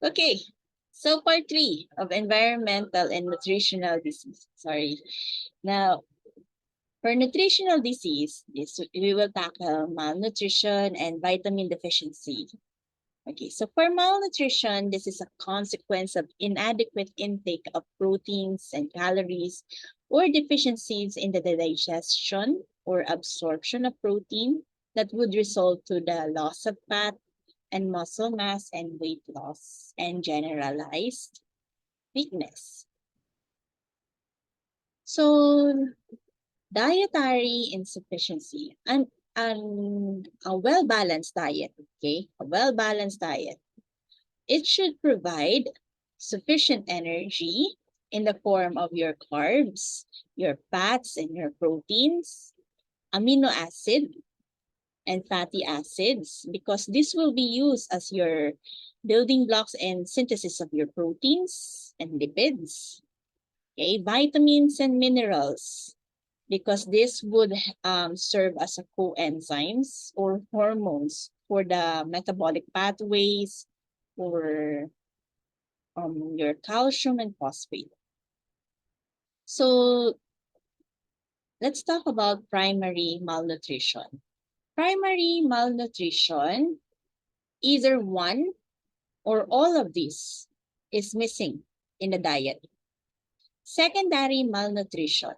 Okay, so part 3 of environmental and nutritional disease. Sorry. Now, for nutritional disease, we will tackle malnutrition and vitamin deficiency. Okay, so for malnutrition, this is a consequence of inadequate intake of proteins and calories or deficiencies in the digestion or absorption of protein that would result to the loss of fat and muscle mass and weight loss and generalized weakness. So dietary insufficiency and a well-balanced diet, okay? A well-balanced diet. It should provide sufficient energy in the form of your carbs, your fats, and your proteins, amino acid, and fatty acids, because this will be used as your building blocks and synthesis of your proteins and lipids. Okay, vitamins and minerals, because this would serve as a coenzymes or hormones for the metabolic pathways or your calcium and phosphate. So let's talk about primary malnutrition. Primary malnutrition, either one or all of these is missing in the diet. Secondary malnutrition,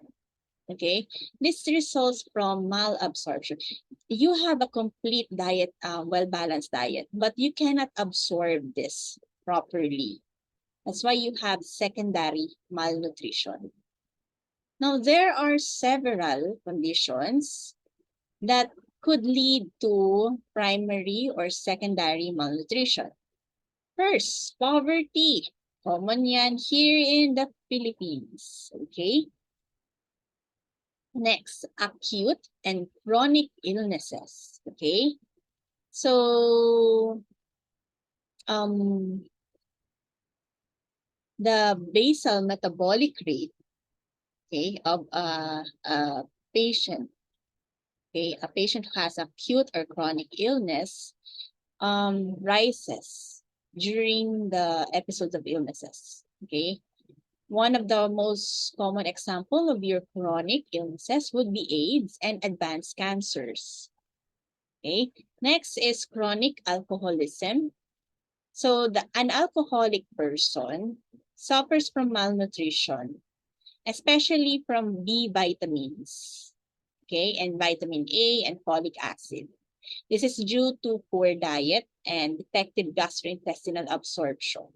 okay? This results from malabsorption. You have a complete diet, well-balanced diet, but you cannot absorb this properly. That's why you have secondary malnutrition. Now, there are several conditions that could lead to primary or secondary malnutrition. First, poverty. Common yan here in the Philippines. Okay? Next, acute and chronic illnesses. Okay? So, um, the basal metabolic rate, okay, of a patient, okay, a patient who has acute or chronic illness, rises during the episodes of illnesses. Okay. One of the most common example of your chronic illnesses would be AIDS and advanced cancers. Okay. Next is chronic alcoholism. So an alcoholic person suffers from malnutrition, especially from B vitamins, okay, and vitamin A and folic acid. This is due to poor diet and defective gastrointestinal absorption.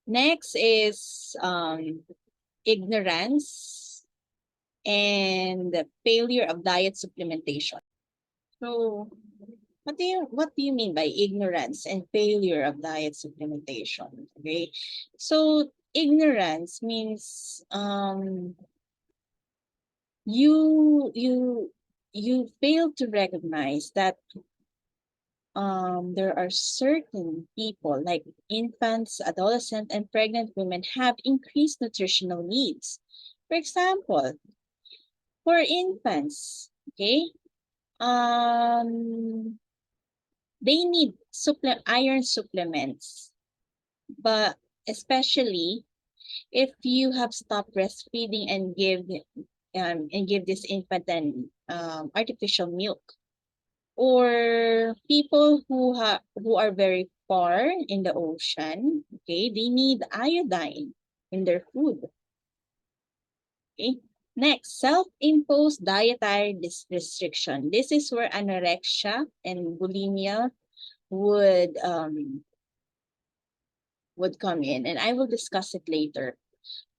Next is ignorance and the failure of diet supplementation. So, what do you mean by ignorance and failure of diet supplementation? Okay, so ignorance means you fail to recognize that there are certain people like infants, adolescent, and pregnant women have increased nutritional needs. For example, for infants, okay, they need iron supplements, but especially if you have stopped breastfeeding and give this infant an artificial milk, or people who are very far in the ocean, okay, they need iodine in their food. Okay. Next, self-imposed dietary restriction. This is where anorexia and bulimia would come in, and I will discuss it later.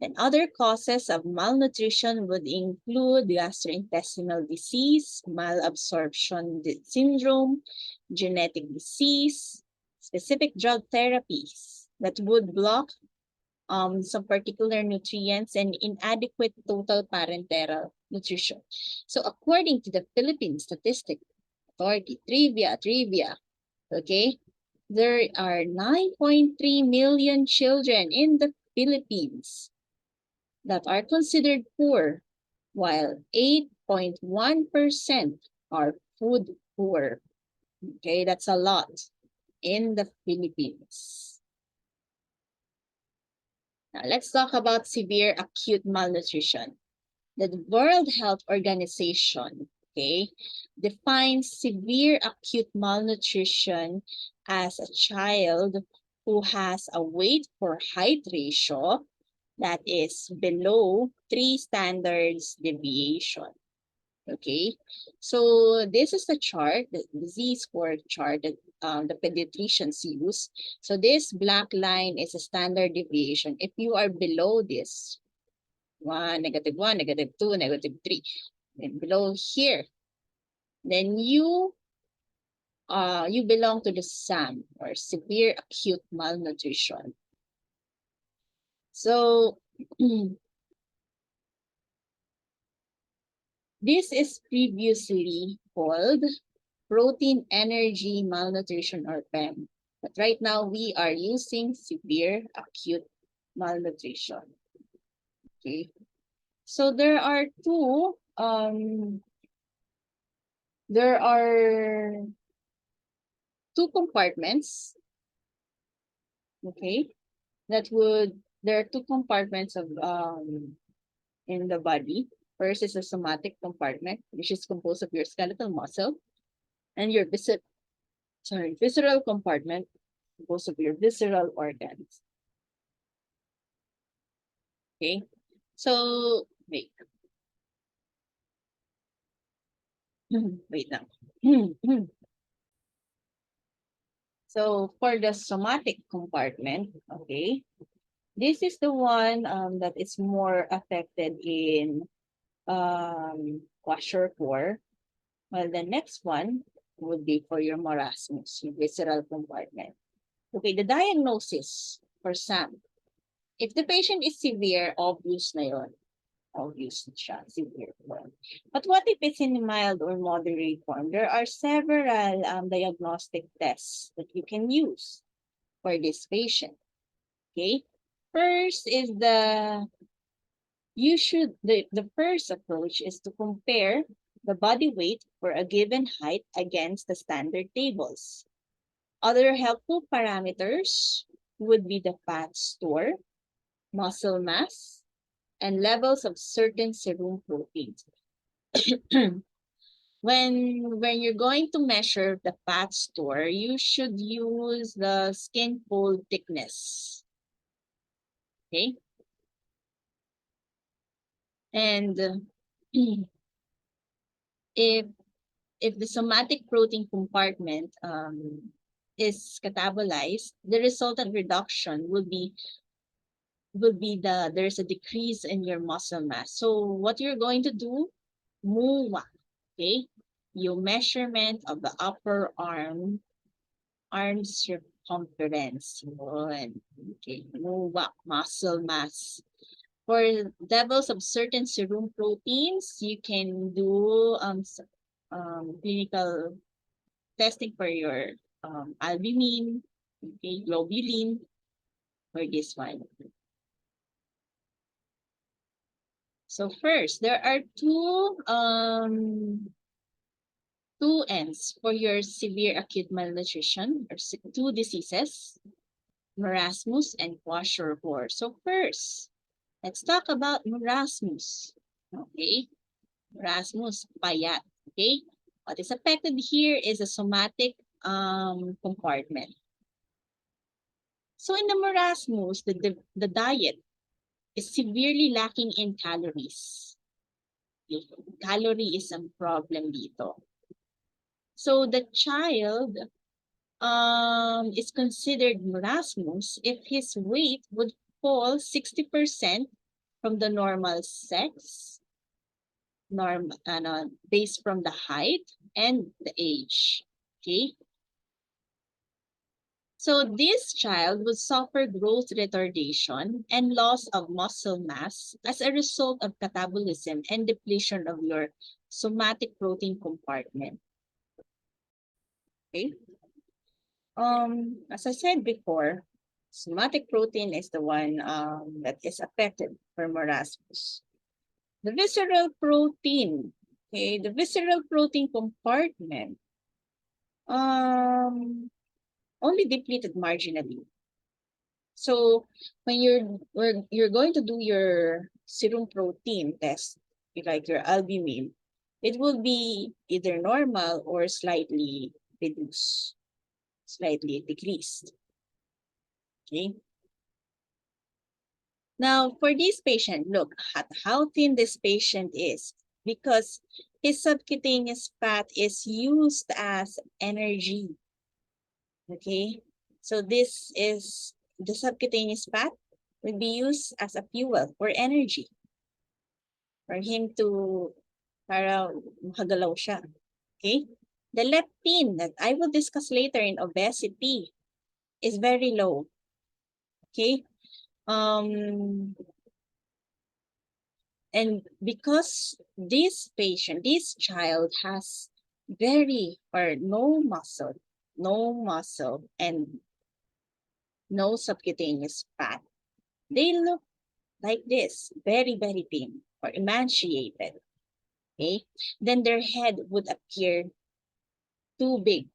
Then other causes of malnutrition would include gastrointestinal disease, malabsorption syndrome, genetic disease, specific drug therapies that would block some particular nutrients, and inadequate total parenteral nutrition. So according to the Philippine Statistic Authority, trivia, okay, there are 9.3 million children in the Philippines that are considered poor, while 8.1% are food poor. Okay, that's a lot. in the Philippines. Now, let's talk about severe acute malnutrition. The World Health Organization, okay, defines severe acute malnutrition as a child who has a weight for height ratio that is below 3 standards deviation. Okay, so this is the chart, the Z-score chart that the pediatricians use. So this black line is a standard deviation. If you are below this, 1, -1, -2, -3, and below here, then you belong to the SAM, or severe acute malnutrition. So this is previously called protein energy malnutrition, or PEM. But right now we are using severe acute malnutrition. Okay. So there are two compartments. Okay. There are two compartments of in the body. First is the somatic compartment, which is composed of your skeletal muscle, and your visceral compartment, composed of your visceral organs. Okay, so wait, wait now. So for the somatic compartment, okay, this is the one that is more affected in kwashiorkor, while the next one would be for your marasmus, your visceral compartment. Okay, the diagnosis for SAM. If the patient is severe, obvious na yun. Obvious siya, severe form. But what if it's in mild or moderate form? There are several diagnostic tests that you can use for this patient. Okay, first is the first approach is to compare the body weight for a given height against the standard tables. Other helpful parameters would be the fat store, muscle mass, and levels of certain serum proteins. when you're going to measure the fat store, you should use the skin fold thickness. Okay? And if the somatic protein compartment is catabolized, the resultant reduction there's a decrease in your muscle mass. So what you're going to do, MUA, okay? Your measurement of the upper arm circumference. Okay, MUA, muscle mass. For levels of certain serum proteins, you can do clinical testing for your albumin, okay, globulin, for this one. So first, there are two ends for your severe acute malnutrition, or two diseases, marasmus and kwashiorkor. So first, let's talk about marasmus. Okay, marasmus, payat. Okay, what is affected here is a somatic compartment. So in the marasmus, the diet is severely lacking in calories. Calorie is a problem dito. So the child is considered marasmus if his weight would fall 60% from the normal sex, based from the height and the age. Okay. So this child would suffer growth retardation and loss of muscle mass as a result of catabolism and depletion of your somatic protein compartment. Okay. As I said before, somatic protein is the one that is affected for marasmus. The visceral protein, okay, the visceral protein compartment. only depleted marginally. So when you're going to do your serum protein test, like your albumin, it will be either normal or slightly reduced, slightly decreased. Okay. Now for this patient, look at how thin this patient is because his subcutaneous fat is used as energy. Okay. So this is the subcutaneous fat will be used as a fuel or energy for him to para makagalaw siya. Okay? The leptin that I will discuss later in obesity is very low. Okay? And because this patient, this child has very or no muscle and no subcutaneous fat, they look like this, very, very thin or emaciated. Okay? Then their head would appear too big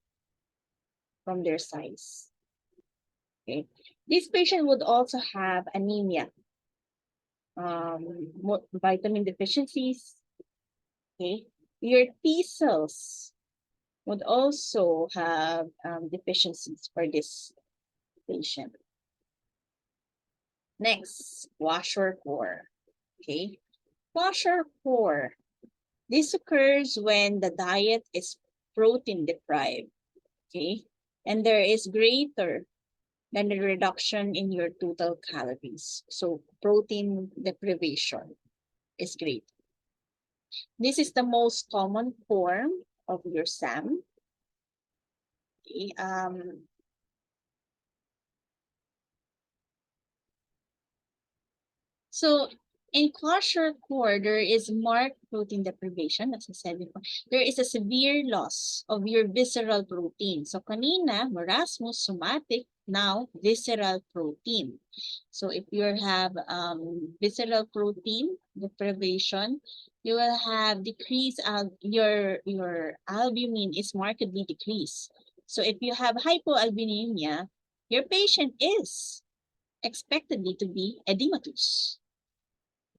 from their size. Okay? This patient would also have anemia, vitamin deficiencies. Okay? Your T cells would also have deficiencies for this patient. Next, kwashiorkor. Okay? Kwashiorkor. This occurs when the diet is protein deprived. Okay? And there is greater than the reduction in your total calories. So protein deprivation is great. This is the most common form of your SAM. Okay, so in kwashiorkor, there is marked protein deprivation, as I said before. There is a severe loss of your visceral protein. So kanina, marasmus, somatic, now visceral protein. So if you have visceral protein deprivation, you will have decrease your albumin is markedly decreased. So if you have hypoalbuminemia, your patient is expectedly to be edematous.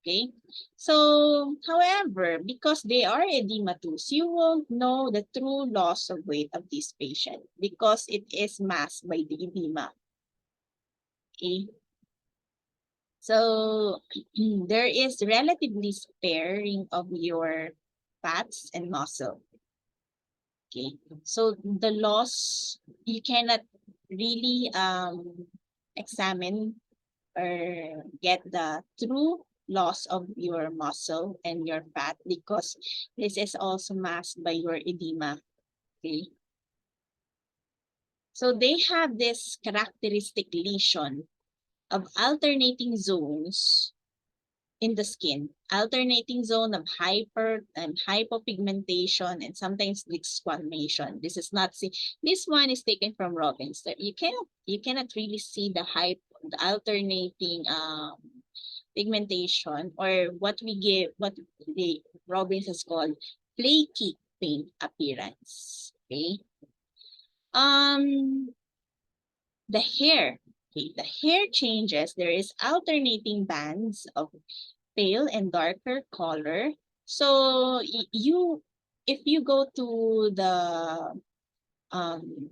Okay, so however, because they are edematous, you won't know the true loss of weight of this patient because it is masked by the edema. Okay, so there is relatively sparing of your fats and muscle. Okay, so the loss you cannot really examine or get the true loss of your muscle and your fat because this is also masked by your edema. Okay. So they have this characteristic lesion of alternating zones in the skin, alternating zone of hyper and hypopigmentation and sometimes disquamation. This is not see. This one is taken from Robbins. You cannot really see the alternating pigmentation or what the Robbins has called flaky paint appearance. Okay. Um, the hair. Okay, the hair changes. There is alternating bands of pale and darker color. So if you go to um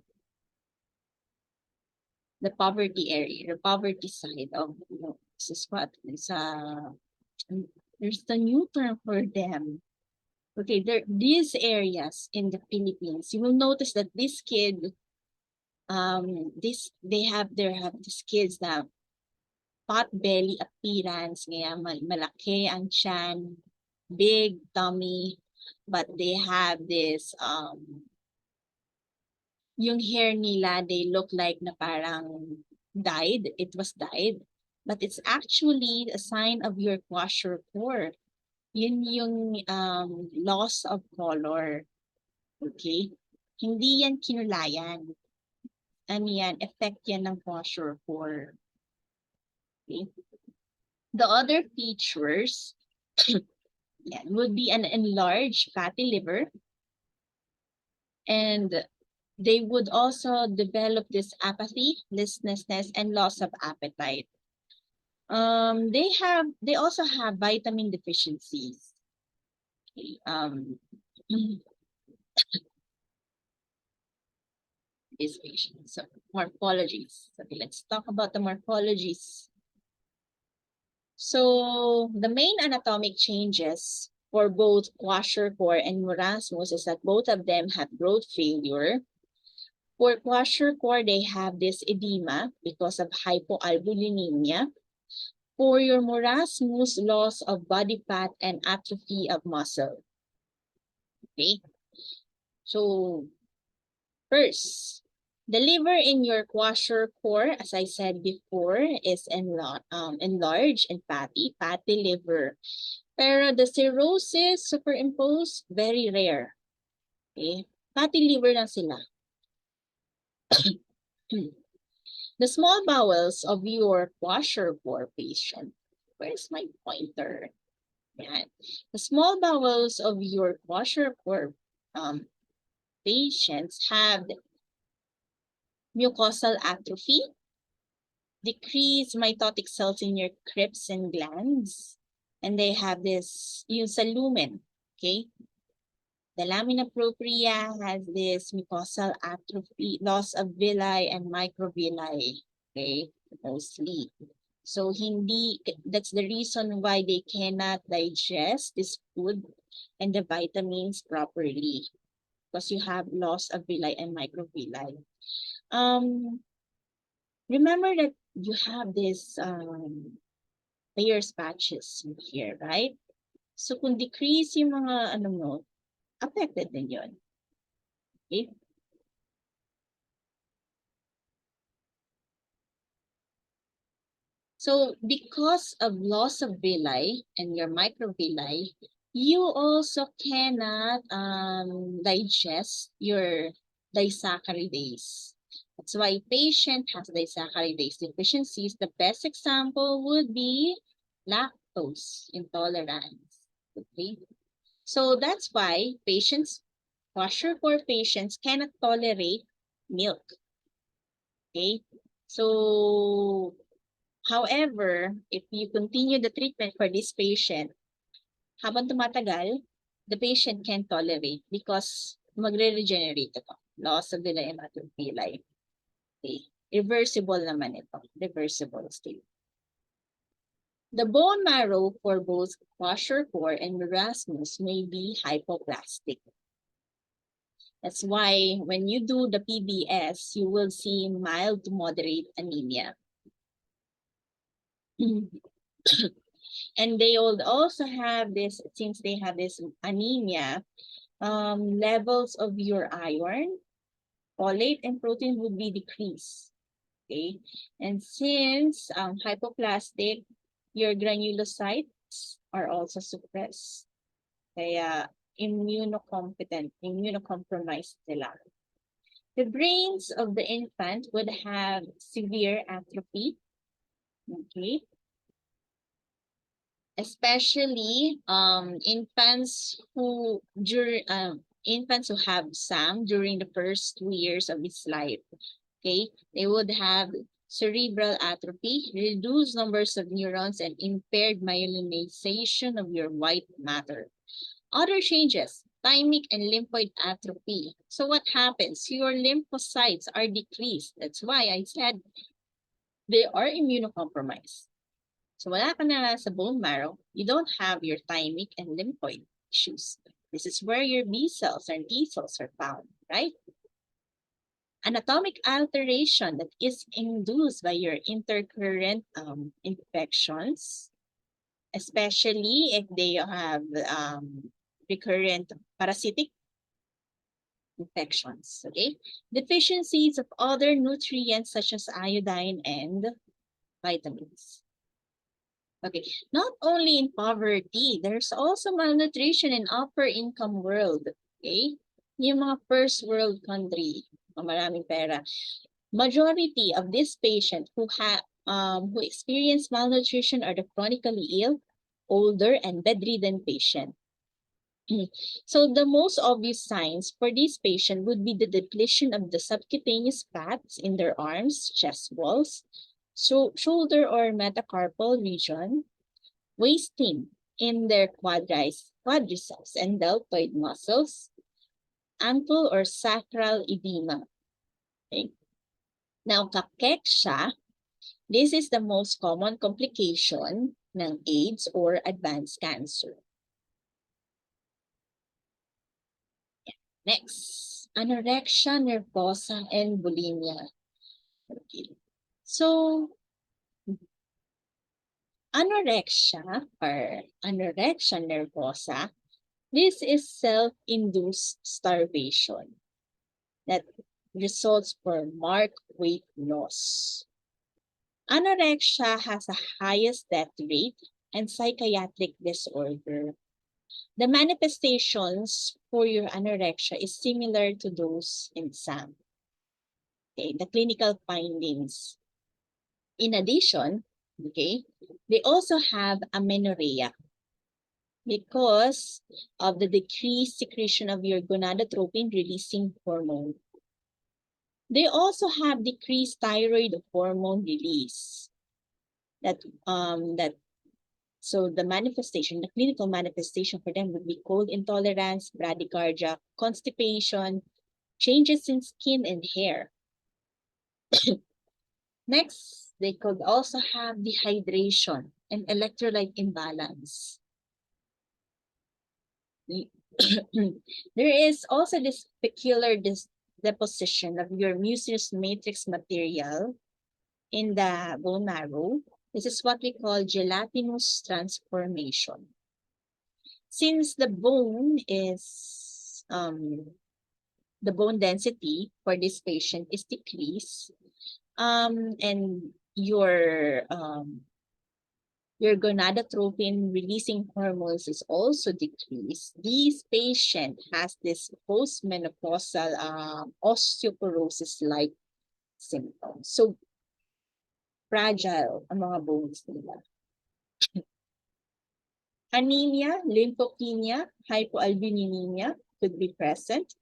the poverty area, the poverty side of this is what is there's the new term for them. Okay, these areas in the Philippines, you will notice that this kid, they have these kids na pot belly appearance, kaya malaki ang tiyan, big tummy, but they have this yung hair nila, they look like na parang dyed, it was dyed, but it's actually a sign of your kwashiorkor. Yun yung loss of color. Okay? Hindi yan kinulayan. Ano yan? Effect yan ng kwashiorkor. Okay? The other features yan, would be an enlarged fatty liver and they would also develop this apathy, listlessness, and loss of appetite. They also have vitamin deficiencies. Um, these patients. So morphologies. Okay, let's talk about the morphologies. So the main anatomic changes for both kwashiorkor and marasmus is that both of them have growth failure. For kwashiorkor, they have this edema because of hypoalbuminemia. For your marasmus, loss of body fat and atrophy of muscle. Okay, so first, the liver in your kwashiorkor, as I said before, is enlarged and fatty liver. Pero the cirrhosis superimposed, very rare. Okay? Fatty liver lang sila. The small bowels of your kwashiorkor patient. Where's my pointer? Yan. The small bowels of your kwashiorkor patients have mucosal atrophy, decreased mitotic cells in your crypts and glands, and they have this, yung sa lumen, okay? The lamina propria has this mucosal atrophy, loss of villi and microvilli, okay, mostly. So that's the reason why they cannot digest this food and the vitamins properly, because you have loss of villi and microvilli. Remember that you have this Peyer's patches here, right? So kung decrease yung mga ano mo, affected din yun. Okay? So because of loss of villi and your microvilli, you also cannot digest your disaccharidase. That's why patient has disaccharidase deficiencies. The best example would be lactose intolerance. Okay, so that's why kwashiorkor patients cannot tolerate milk. Okay, so however, if you continue the treatment for this patient, habang tumatagal, the patient can tolerate because magre-regenerate ito. Loss of villi and atrophy. Okay. Reversible naman ito. Reversible state. The bone marrow for both kwashiorkor and marasmus may be hypoplastic. That's why when you do the PBS, you will see mild to moderate anemia. And they will also have this, since they have this anemia, levels of your iron, folate, and protein would be decreased. Okay, and since hypoplastic, your granulocytes are also suppressed. Kaya immunocompromised sila. The brains of the infant would have severe atrophy. Okay, especially infants who have SAM during the first 2 years of his life. Okay, they would have cerebral atrophy, reduced numbers of neurons, and impaired myelinization of your white matter. Other changes, thymic and lymphoid atrophy. So what happens? Your lymphocytes are decreased. That's why I said they are immunocompromised. So wala ka na sa bone marrow, you don't have your thymic and lymphoid issues. This is where your B cells and T cells are found, right? Anatomic alteration that is induced by your intercurrent infections, especially if they have recurrent parasitic infections, okay? Deficiencies of other nutrients such as iodine and vitamins. Okay, not only in poverty, there's also malnutrition in upper income world, okay? Yung mga first world country, maraming pera. Majority of this patient who experience malnutrition are the chronically ill, older, and bedridden patient. So the most obvious signs for this patient would be the depletion of the subcutaneous fats in their arms, chest walls, shoulder or metacarpal region, wasting in their quadriceps and deltoid muscles, ankle or sacral edema. Okay. Now, cachexia, this is the most common complication ng AIDS or advanced cancer. Next, anorexia nervosa and bulimia. Okay. So, anorexia or anorexia nervosa, this is self-induced starvation that results for marked weight loss. Anorexia has a highest death rate and psychiatric disorder. The manifestations for your anorexia is similar to those in SAM. Okay, the clinical findings. In addition, okay, they also have amenorrhea because of the decreased secretion of your gonadotropin releasing hormone. They also have decreased thyroid hormone release. So the manifestation, the clinical manifestation for them would be cold intolerance, bradycardia, constipation, changes in skin and hair. Next, they could also have dehydration and electrolyte imbalance. There is also this peculiar deposition of your mucinous matrix material in the bone marrow. This is what we call gelatinous transformation. Since the bone density for this patient is decreased, and your gonadotropin releasing hormones is also decreased, this patient has this postmenopausal osteoporosis-like symptoms. So, fragile ang mga bones nila. Anemia, lymphopenia, hypoalbuminemia could be present.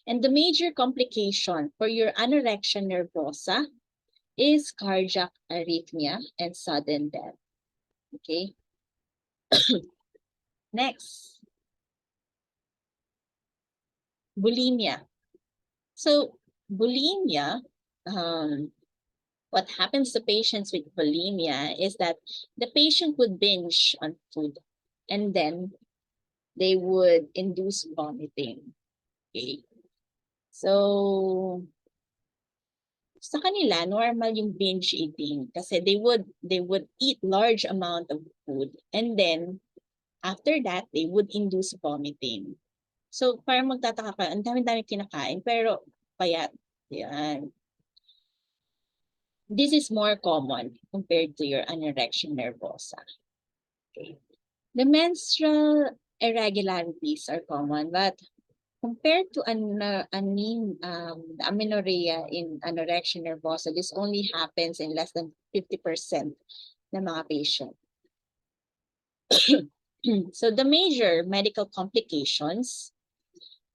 And the major complication for your anorexia nervosa is cardiac arrhythmia and sudden death. Okay. Next, bulimia. So bulimia, what happens to patients with bulimia is that the patient would binge on food and then they would induce vomiting. Okay. So sa kanila, normal yung binge eating kasi they would eat large amount of food and then after that, they would induce vomiting. So, parang magtataka ka, ang dami-dami kinakain, pero payat. Yan. This is more common compared to your anorexia nervosa. Okay. The menstrual irregularities are common, but compared to the amenorrhea in anorexia nervosa, this only happens in less than 50% ng mga patient. So the major medical complications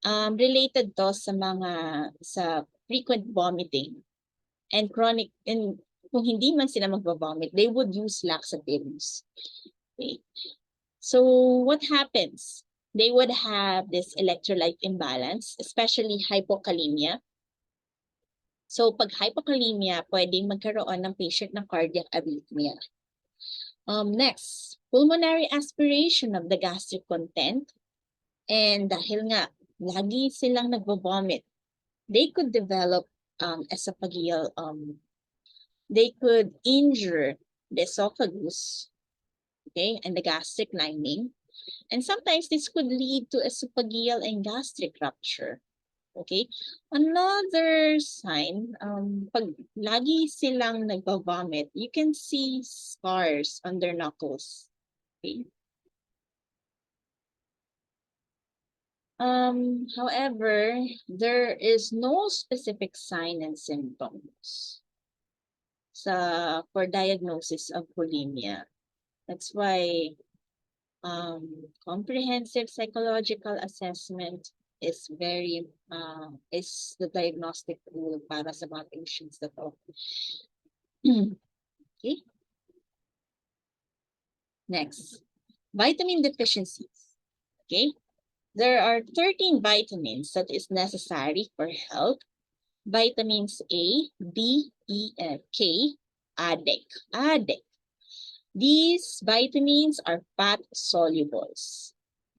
related to sa frequent vomiting and chronic, and kung hindi man sila magva-vomit, they would use laxatives. Okay. So what happens? They would have this electrolyte imbalance, especially hypokalemia. So pag hypokalemia, pwedeng magkaroon ng patient ng cardiac arrhythmia. Next, pulmonary aspiration of the gastric content. And dahil nga, lagi silang nagvo-vomit, they could develop esophageal, they could injure the esophagus, okay, and the gastric lining. And sometimes this could lead to esophageal and gastric rupture. Okay? Another sign, pag lagi silang nagva-vomit, you can see scars on their knuckles. Okay? However, there is no specific sign and symptoms for diagnosis of bulimia. That's why comprehensive psychological assessment is is the diagnostic tool para sa mga patients na to. Okay. Next, vitamin deficiencies. Okay. There are 13 vitamins that is necessary for health. Vitamins A, D, E, and K, ADEK. These vitamins are fat solubles.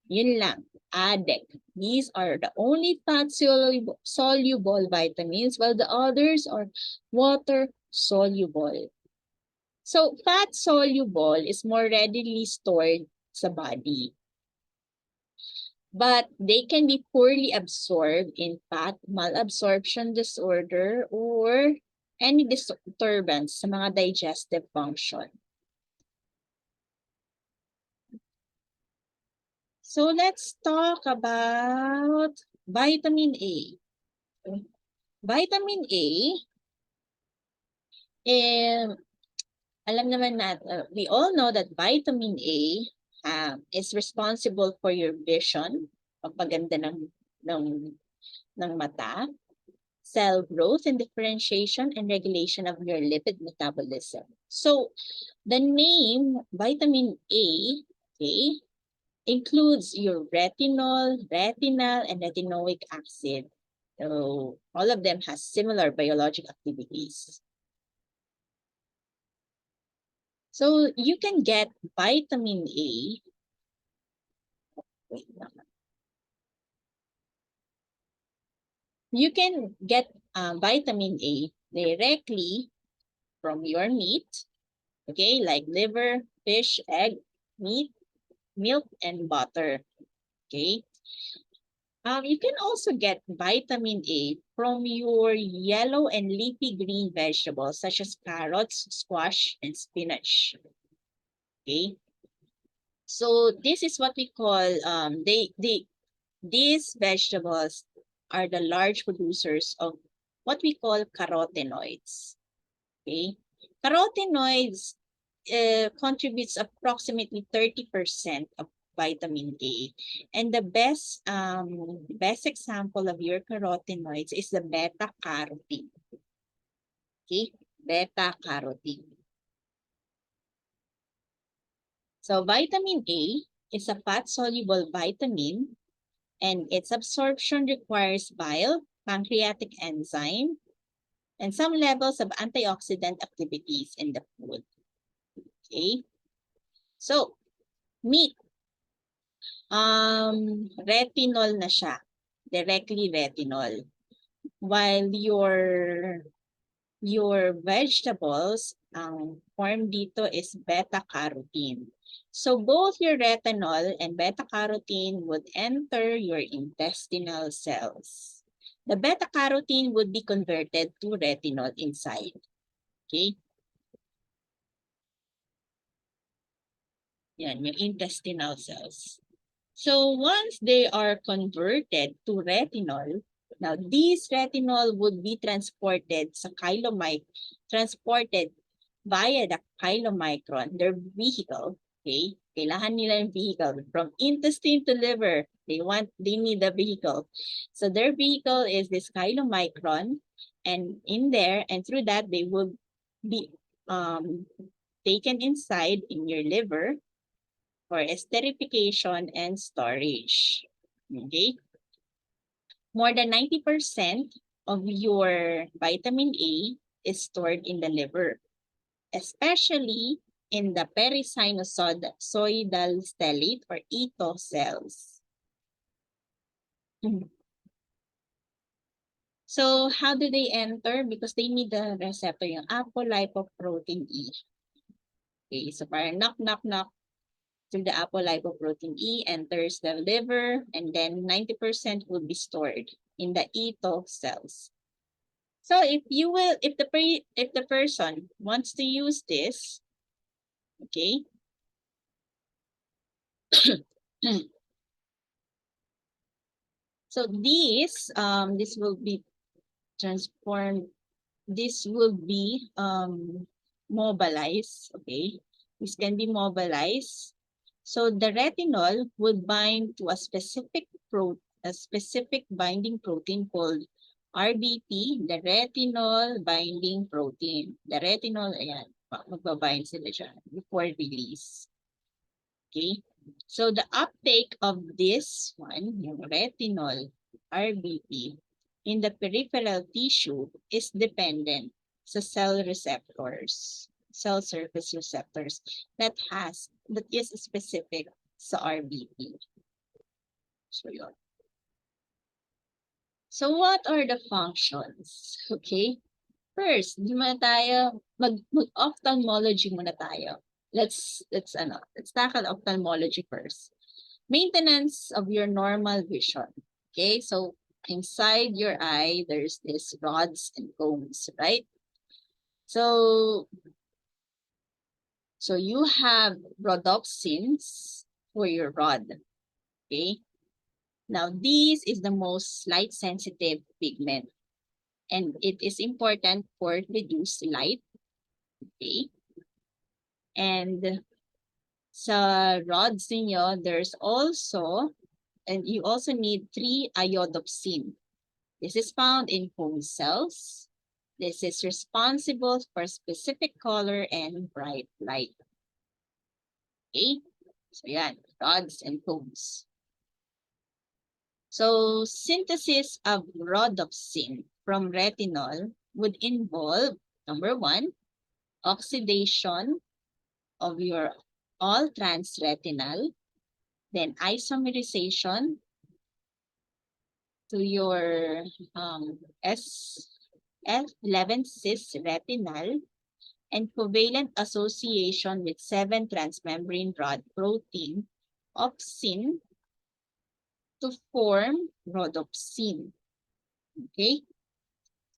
Yun lang, ADEK. These are the only fat soluble vitamins, while the others are water soluble. So fat soluble is more readily stored sa body. But they can be poorly absorbed in fat malabsorption disorder or any disturbance sa mga digestive function. So let's talk about vitamin A. Vitamin A, alam naman natin, we all know that vitamin A is responsible for your vision, pagpaganda ng mata, cell growth and differentiation, and regulation of your lipid metabolism. So the name vitamin A, okay, includes your retinol, retinal, and retinoic acid. So all of them has similar biologic activities. So you can get vitamin A. Wait, you can get vitamin A directly from your meat, okay, like liver, fish, egg, meat, milk, and butter, okay. You can also get vitamin A from your yellow and leafy green vegetables such as carrots, squash, and spinach. Okay. So this is what we call these vegetables are the large producers of what we call carotenoids. Okay. Carotenoids contributes approximately 30% of vitamin A. And the best example of your carotenoids is the beta-carotene. Okay, beta-carotene. So vitamin A is a fat-soluble vitamin, and its absorption requires bile, pancreatic enzyme, and some levels of antioxidant activities in the food. Okay, so meat. Retinol na siya. Directly retinol. While your vegetables, ang form dito is beta-carotene. So both your retinol and beta-carotene would enter your intestinal cells. The beta-carotene would be converted to retinol inside. Okay? Yan, yung intestinal cells. So once they are converted to retinol, now these retinol would be transported via the chylomicron, their vehicle, okay? Kailangan nila yung vehicle from intestine to liver. They need the vehicle. So their vehicle is this chylomicron, and in there and through that they will be taken inside in your liver for esterification and storage. Okay? More than 90% of your vitamin A is stored in the liver, especially in the perisinusoidal stellate or ETO cells. So how do they enter? Because they need the receptor, yung apolipoprotein E. Okay, so parang knock, through the apolipoprotein E enters the liver, and then 90% will be stored in the ETO cells. So if the person wants to use this, okay, so this will be transformed. This will be mobilized. Okay, this can be mobilized So the retinol would bind to a specific binding protein called RBP, the retinol binding protein. The retinol, ayan, magbabind sila dyan before release. Okay, so the uptake of this one, yung retinol, RBP, in the peripheral tissue is dependent sa cell receptors, cell surface receptors that is specific sa RBP. So yun. So what are the functions? Okay, first, di muna tayo mag-ophthalmology muna tayo. Let's tackle ophthalmology first. Maintenance of your normal vision. Okay, so inside your eye, there's this rods and cones, right? So you have rhodopsins for your rod. Okay. Now, this is the most light sensitive pigment, and it is important for reduced light. Okay. And sa rods ninyo, there's also, and you also need 3-iodopsin. This is found in cone cells. This is responsible for specific color and bright light. Okay, so yan, rods and cones. So synthesis of rhodopsin from retinol would involve, number 1, oxidation of your all-trans retinal, then isomerization to your F11-cis retinal, and covalent association with 7 transmembrane rod protein opsin to form rhodopsin. Okay?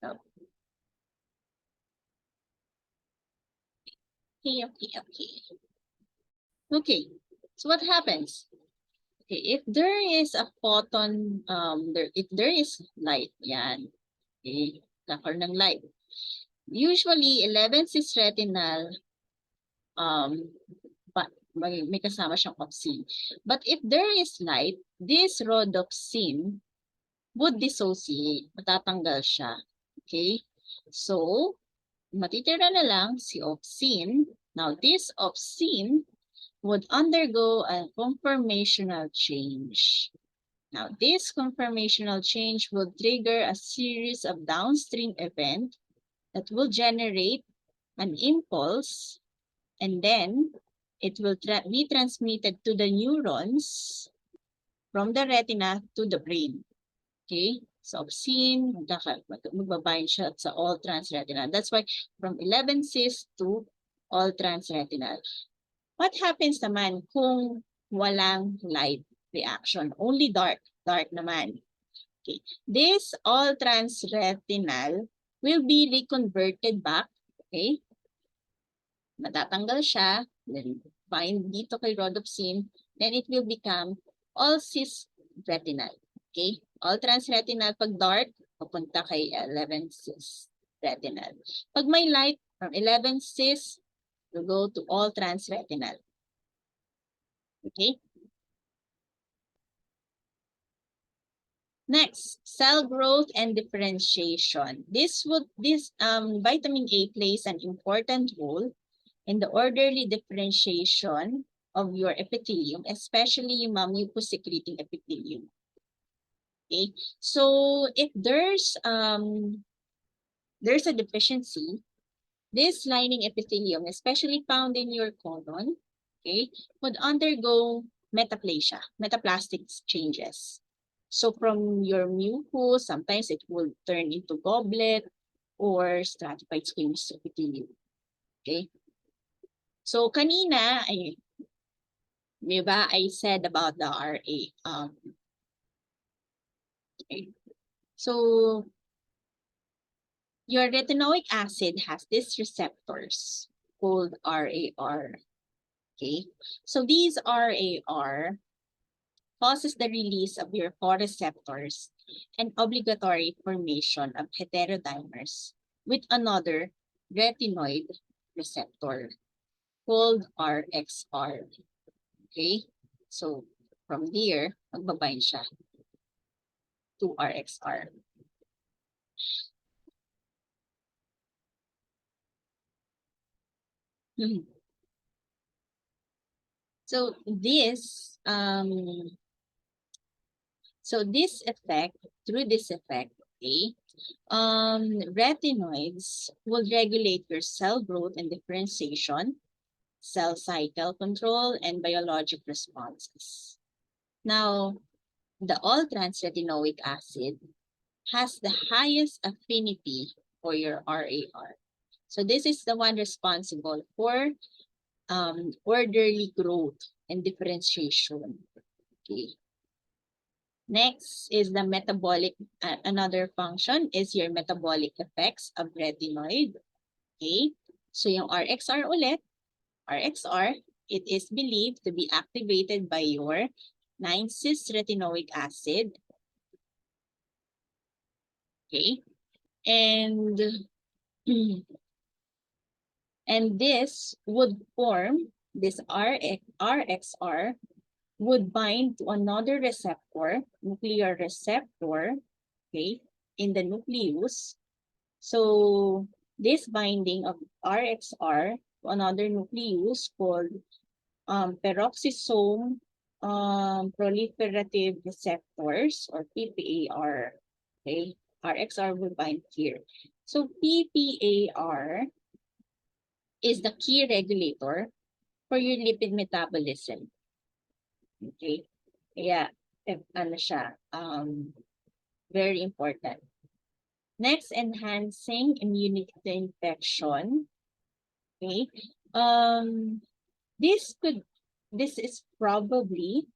So, okay. Okay, so what happens? Okay, if there is a photon, if there is light, yan, okay, nakaroon ng light. Usually, 11-cis retinal, may kasama siyang opsin. But if there is light, this rhodopsin would dissociate. Matatanggal siya. Okay? So, matitira na lang si opsin. Now, this opsin would undergo a conformational change. Now, this conformational change will trigger a series of downstream events that will generate an impulse, and then it will be transmitted to the neurons from the retina to the brain. Okay? So, opsin, magbabind siya sa all-trans retinal. That's why from 11-cis to all-trans retinal. What happens naman kung walang light reaction? Only dark naman. Okay. This all-trans retinal will be reconverted back. Okay? Matatanggal siya, then bind dito kay rhodopsin, then it will become all-cis retinal. Okay? All-trans retinal, pag dark, papunta kay 11-cis retinal. Pag may light, from 11-cis, will go to all-trans retinal. Okay? Next, cell growth and differentiation. This vitamin A plays an important role in the orderly differentiation of your epithelium, especially yung mucus-secreting epithelium. Okay, so if there's a deficiency, this lining epithelium, especially found in your colon, okay, would undergo metaplasia, metaplastic changes. So from your mucus, sometimes it will turn into goblet or stratified squamous epithelium. Okay. So kanina, diba, I said about the RA. Okay. So your retinoic acid has these receptors called RAR. Okay. So these RAR causes the release of your photoreceptors and obligatory formation of heterodimers with another retinoid receptor called RXR. Okay? So, from here, magbabind siya to RXR. Mhm. So, this effect, through this effect, okay, retinoids will regulate your cell growth and differentiation, cell cycle control, and biologic responses. Now, the all-trans retinoic acid has the highest affinity for your RAR. So this is the one responsible for orderly growth and differentiation. Okay. Next is the metabolic, another function is your metabolic effects of retinoid. Okay. So yung RXR ulit, RXR, it is believed to be activated by your 9-cis-retinoic acid. Okay. And and this would form, this RXR would bind to another receptor, nuclear receptor, okay, in the nucleus. So this binding of RXR to another nucleus called peroxisome proliferative receptors, or PPAR. Okay, RXR will bind here. So PPAR is the key regulator for your lipid metabolism. Okay? Kaya, ano siya, very important. Next, enhancing immunity to infection. Okay? This is probably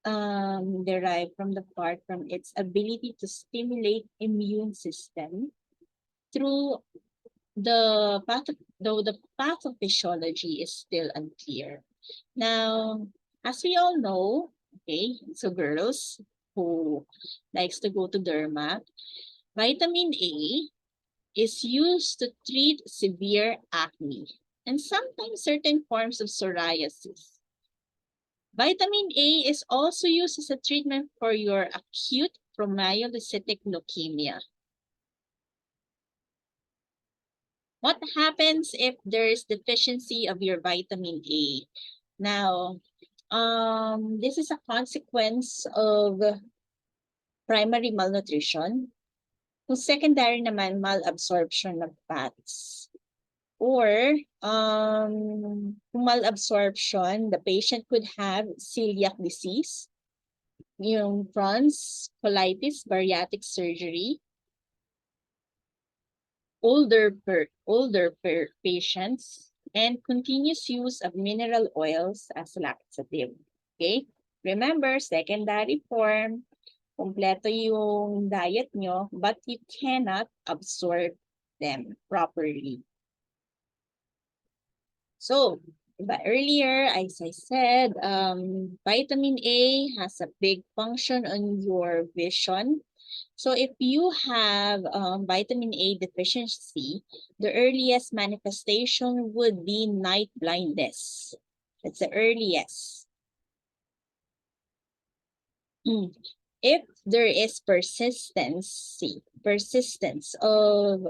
derived from its ability to stimulate immune system through though the pathophysiology is still unclear. Now, as we all know, okay, so girls who likes to go to derma, vitamin A is used to treat severe acne and sometimes certain forms of psoriasis. Vitamin A is also used as a treatment for your acute promyelocytic leukemia. What happens if there is deficiency of your vitamin A? Now, this is a consequence of primary malnutrition. Kung secondary naman, malabsorption of fats. Or, kung malabsorption, the patient could have celiac disease, yung Crohn's, colitis, bariatric surgery, older patients, and continuous use of mineral oils as laxative. Okay? Remember, secondary form, kompleto yung diet nyo, but you cannot absorb them properly. So, earlier, as I said, vitamin A has a big function on your vision. So if you have vitamin A deficiency, the earliest manifestation would be night blindness. That's the earliest. If there is persistence of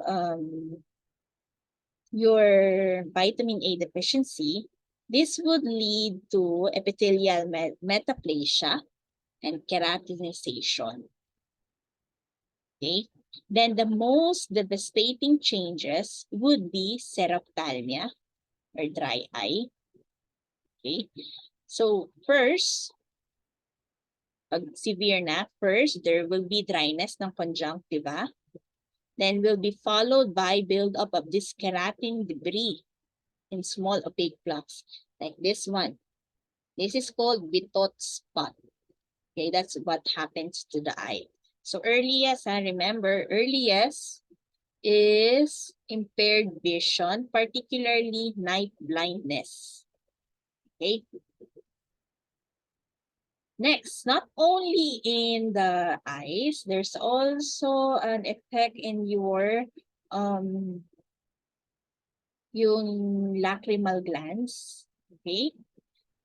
your vitamin A deficiency, this would lead to epithelial metaplasia and keratinization. Okay, then the most devastating changes would be xerophthalmia or dry eye. Okay, so first, pag severe na, first there will be dryness ng conjunctiva. Then will be followed by buildup of this keratin debris in small opaque plaques like this one. This is called Bitot spot. Okay, that's what happens to the eye. So earliest, remember, earliest is impaired vision, particularly night blindness. Okay. Next, not only in the eyes, there's also an effect in your yung lacrimal glands. Okay.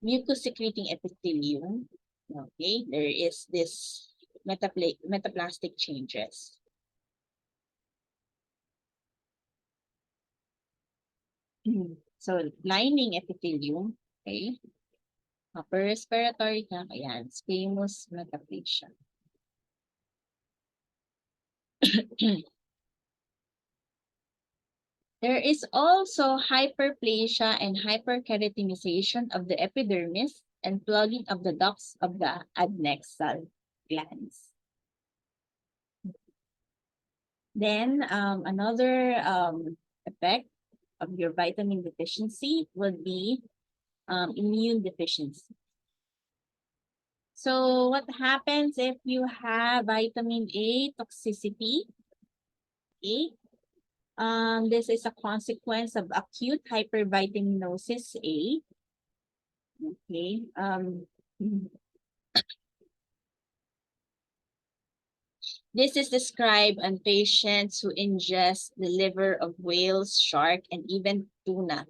mucus-secreting epithelium. Okay, there is this metaplastic changes. So, lining epithelium, okay? Upper respiratory tract, ayan, squamous metaplasia. There is also hyperplasia and hyperkeratinization of the epidermis and plugging of the ducts of the adnexal glands. Then another effect of your vitamin deficiency would be immune deficiency. So what happens if you have vitamin A toxicity? Okay. This is a consequence of acute hypervitaminosis A. Okay. This is described on patients who ingest the liver of whales, shark, and even tuna.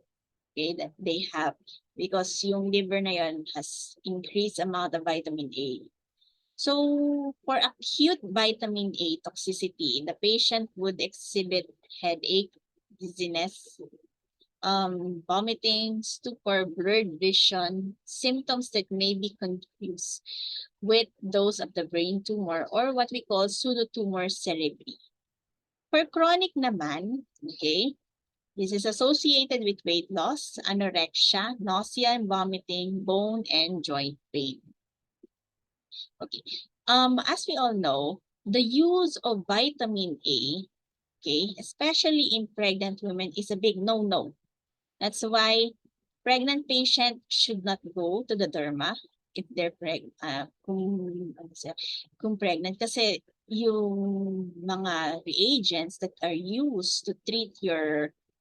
Okay, that they have because yung liver na yun has increased amount of vitamin A. So for acute vitamin A toxicity, the patient would exhibit headache, dizziness, vomiting, stupor, blurred vision, symptoms that may be confused with those of the brain tumor or what we call pseudotumor cerebri. For chronic naman, okay, this is associated with weight loss, anorexia, nausea and vomiting, bone and joint pain. Okay. As we all know, the use of vitamin A, okay, especially in pregnant women, is a big no-no. That's why pregnant patient should not go to the derma if they're kung pregnant kasi yung mga reagents that are used to treat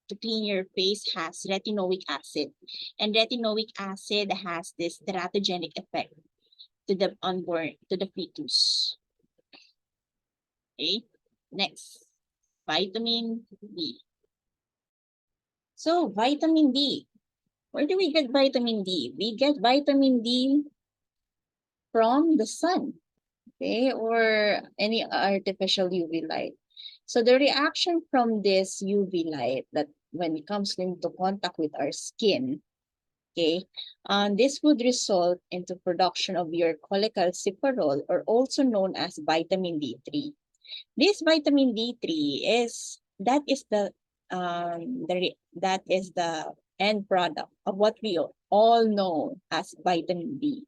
to clean your face has retinoic acid, and retinoic acid has this teratogenic effect to the unborn, to the fetus. Okay, next, vitamin D. So vitamin D, where do we get vitamin D? We get vitamin D from the sun, okay, or any artificial UV light. So the reaction from this UV light that when it comes into contact with our skin, okay, this would result into production of your cholecalciferol, or also known as vitamin D3. This vitamin D3 is that is the end product of what we all know as vitamin D.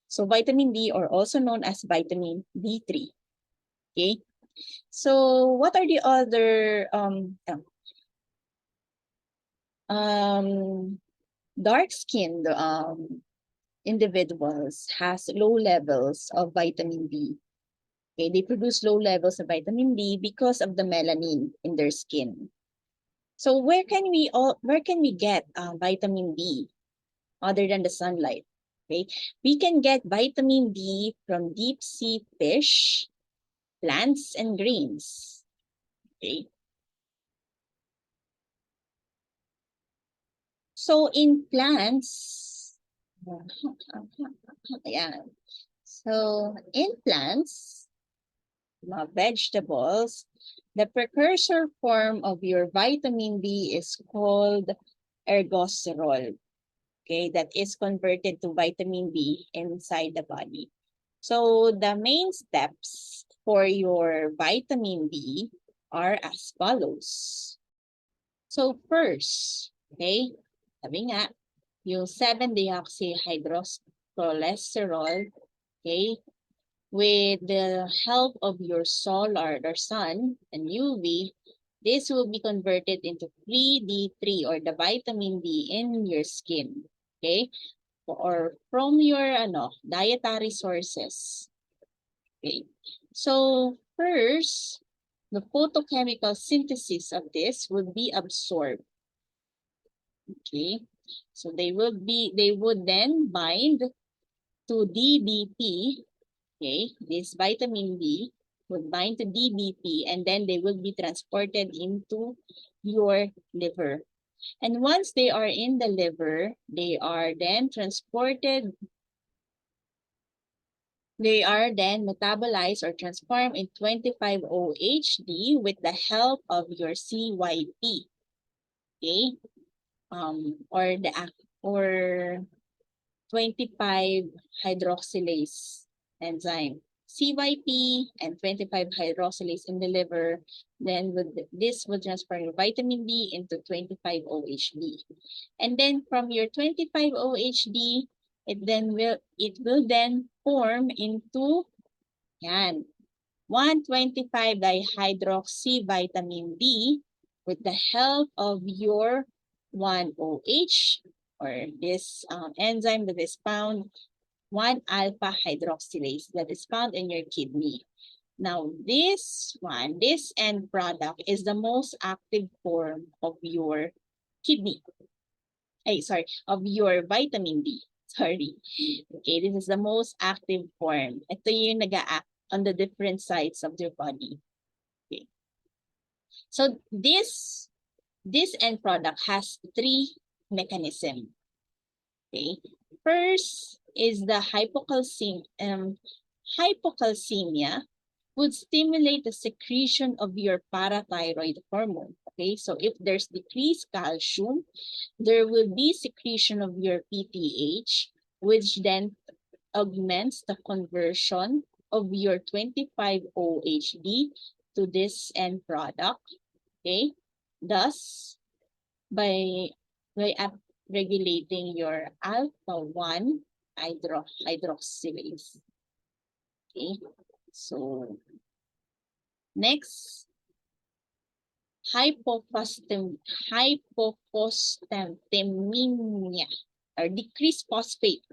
So vitamin D, or also known as vitamin D3. Okay. So what are the other dark-skinned individuals has low levels of vitamin D. Okay, they produce low levels of vitamin D because of the melanin in their skin. So where can we get vitamin D other than the sunlight? Okay, we can get vitamin D from deep sea fish, plants, and grains. Okay. So in plants, yeah. So in plants, vegetables, the precursor form of your vitamin D is called ergosterol. Okay, that is converted to vitamin D inside the body. So the main steps for your vitamin D are as follows. So first, okay, sabi nga, yung 7-deoxyhydrocholesterol, okay, with the help of your solar or sun and UV, this will be converted into free D3, or the vitamin D in your skin, okay? Or from your dietary sources. Okay. So first, the photochemical synthesis of this would be absorbed. Okay. So they would then bind to DBP. Okay, this vitamin D would bind to DBP, and then they will be transported into your liver. And once they are in the liver, they are then transported, they are then metabolized or transformed in 25-OHD with the help of your CYP, okay? Or 25 hydroxylase enzyme. CYP and 25 hydroxylase in the liver, then this will transfer your vitamin D into 25 OHD. And then from your 25 OHD, it will then form into yan, 125 dihydroxy vitamin D with the help of your 1-OH or this enzyme that is found 1-alpha hydroxylase that is found in your kidney. Now, this end product is the most active form of your kidney. Of your vitamin D. Sorry. Okay, this is the most active form. Ito yung nag-a-act on the different sides of your body. Okay. So this end product has 3 mechanisms. Okay. First is the hypocalcemia would stimulate the secretion of your parathyroid hormone. Okay, so if there's decreased calcium, there will be secretion of your PTH, which then augments the conversion of your 25-OHD to this end product. Okay, thus by regulating your alpha-1 hydroxylase. Okay, so next, hypophosphatemia or decreased phosphate.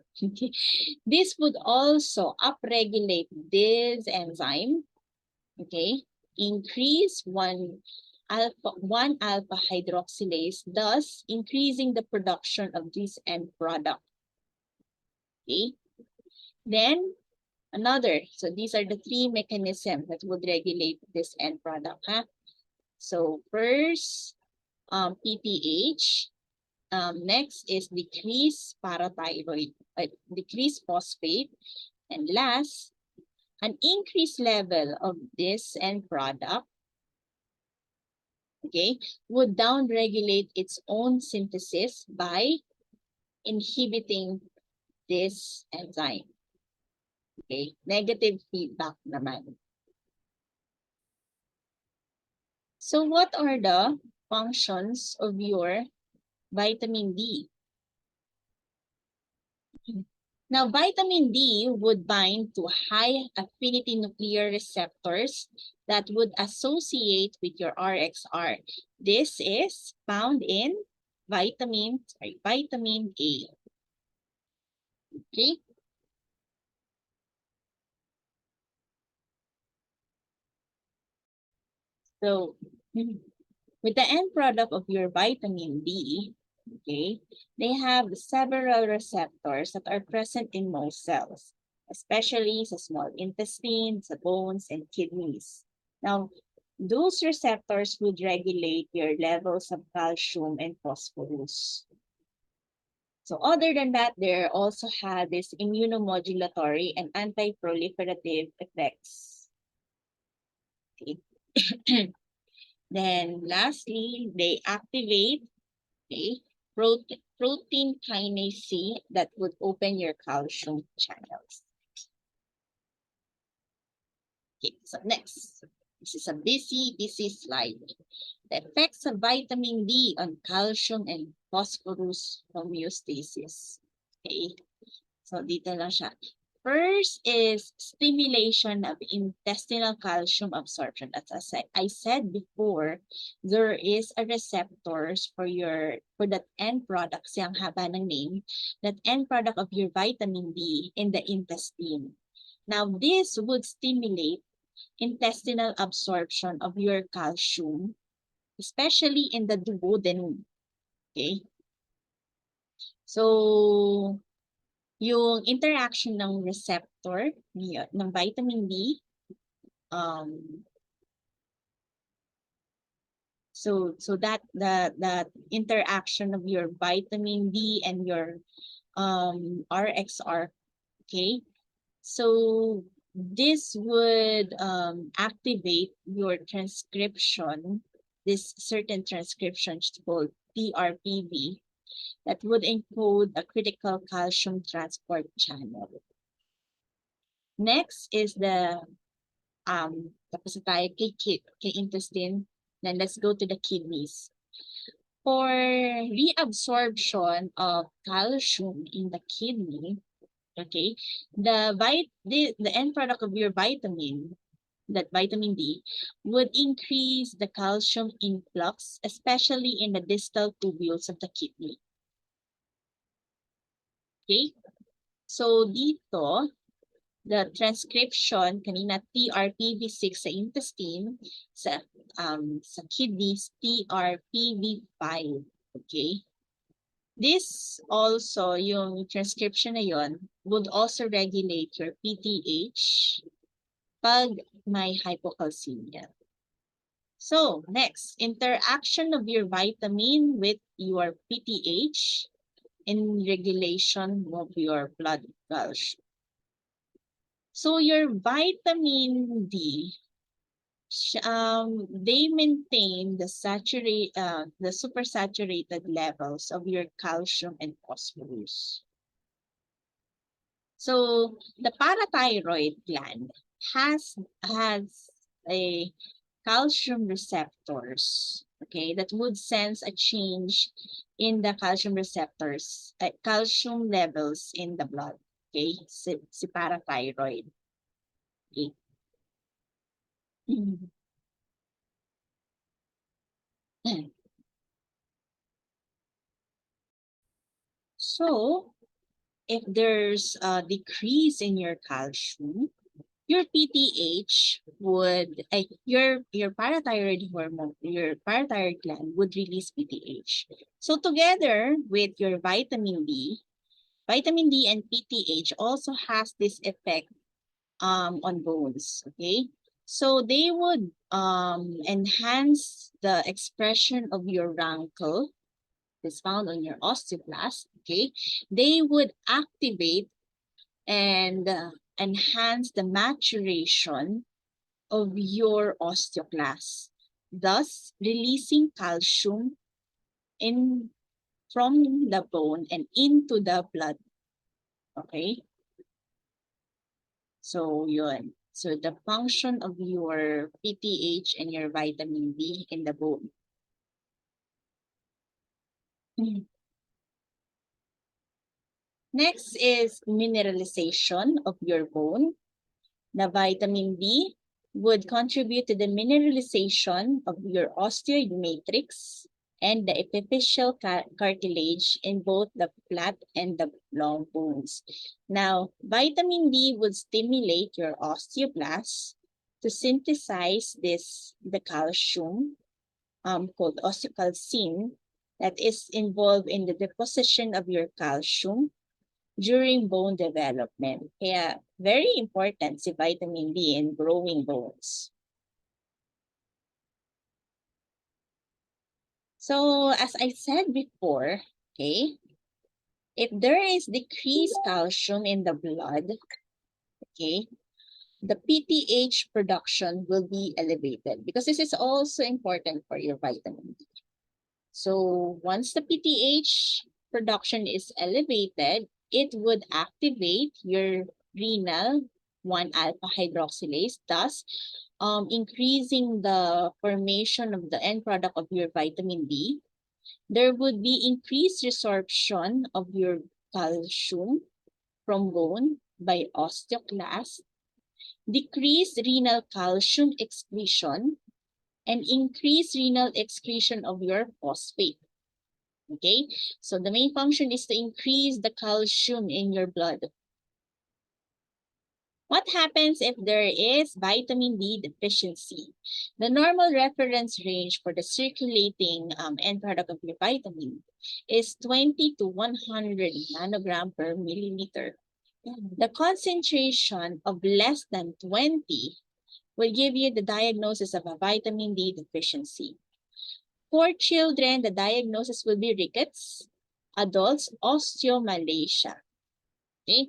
This would also upregulate this enzyme. Okay, increase 1-alpha hydroxylase, thus increasing the production of this end product. Okay, then another. So these are the 3 mechanisms that would regulate this end product. So first, PTH. Next is decreased parathyroid, decreased phosphate. And last, an increased level of this end product, okay, would downregulate its own synthesis by inhibiting this enzyme. Okay, negative feedback naman. So what are the functions of your vitamin D? Now, vitamin D would bind to high affinity nuclear receptors that would associate with your RXR. This is found in vitamin A. Okay. So, with the end product of your vitamin D, okay, they have several receptors that are present in most cells, especially sa small intestine, sa bones, and kidneys. Now, those receptors would regulate your levels of calcium and phosphorus. So other than that, they also have this immunomodulatory and anti-proliferative effects. Okay. Then lastly, they activate protein kinase C that would open your calcium channels. Okay, so next, this is a busy slide. The effects of vitamin D on calcium and phosphorus homeostasis. Okay, so dito lang siya. First is stimulation of intestinal calcium absorption. As I said before, there is a receptors for that end product, siyang haba ng name, that end product of your vitamin D in the intestine. Now, this would stimulate intestinal absorption of your calcium, especially in the duodenum. Okay? So, yung interaction ng receptor ng vitamin D So that interaction of your vitamin D and your RXR, okay? So this would activate your transcription, this certain transcription called TRPV, that would encode a critical calcium transport channel. Next is tapos na tayo kay intestine. Then let's go to the kidneys. For reabsorption of calcium in the kidney, okay, the end product of your vitamin, that vitamin D, would increase the calcium influx, especially in the distal tubules of the kidney. Okay? So dito, the transcription kanina TRPV6 sa intestine, sa kidneys TRPV5. Okay? This also, yung transcription na yon, would also regulate your PTH pag may hypocalcemia. So, next, interaction of your vitamin with your PTH in regulation of your blood calcium. So, your vitamin D, they maintain the supersaturated levels of your calcium and phosphorus. So the parathyroid gland has a calcium receptors, okay, that would sense a change in the calcium receptors, calcium levels in the blood, okay, si parathyroid. Okay. So if there's a decrease in your calcium, your PTH would, your parathyroid hormone, your parathyroid gland would release PTH. So together with your vitamin D and PTH also has this effect on bones, okay? So they would enhance the expression of your rankle, is found on your osteoblast, okay? They would activate and enhance the maturation of your osteoclast, thus releasing calcium from the bone and into the blood. Okay? So yun. So the function of your PTH and your vitamin D in the bone. Next is mineralization of your bone. The vitamin D would contribute to the mineralization of your osteoid matrix and the epiphyseal cartilage in both the flat and the long bones. Now, vitamin D would stimulate your osteoblasts to synthesize the calcium called osteocalcin that is involved in the deposition of your calcium during bone development. Kaya very important si vitamin D in growing bones. So as I said before, okay, if there is decreased calcium in the blood, okay, the PTH production will be elevated because this is also important for your vitamin D. So once the PTH production is elevated, it would activate your renal 1-alpha hydroxylase, thus increasing the formation of the end product of your vitamin D. There would be increased resorption of your calcium from bone by osteoclast, decreased renal calcium excretion, and increased renal excretion of your phosphate. Okay, so the main function is to increase the calcium in your blood. What happens if there is vitamin D deficiency? The normal reference range for the circulating end product of your vitamin is 20 to 100 nanogram per milliliter. The concentration of less than 20 will give you the diagnosis of a vitamin D deficiency. For children, the diagnosis will be rickets. Adults, osteomalacia. Okay.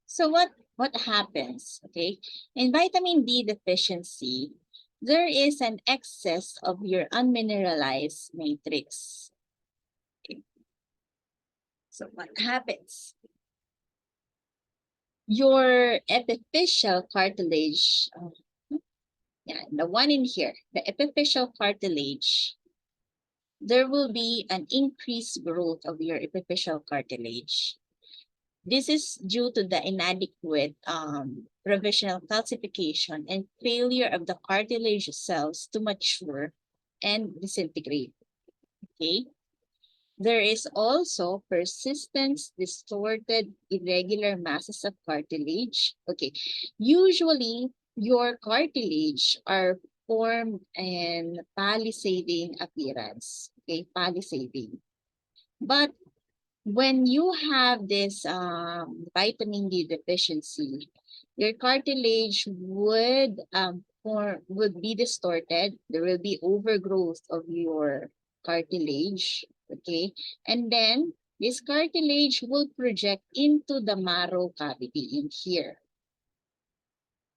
So what happens? Okay, in vitamin D deficiency, there is an excess of your unmineralized matrix. Okay. So what happens? Your epiphyseal cartilage, yeah, the one in here, the epiphyseal cartilage, there will be an increased growth of your epiphyseal cartilage. This is due to the inadequate provisional calcification and failure of the cartilage cells to mature and disintegrate. Okay. There is also persistent, distorted, irregular masses of cartilage. Okay. Usually, your cartilage are formed in palisading appearance. Okay, palisading. But when you have this vitamin D deficiency, your cartilage would be distorted. There will be overgrowth of your cartilage, okay? And then this cartilage will project into the marrow cavity in here.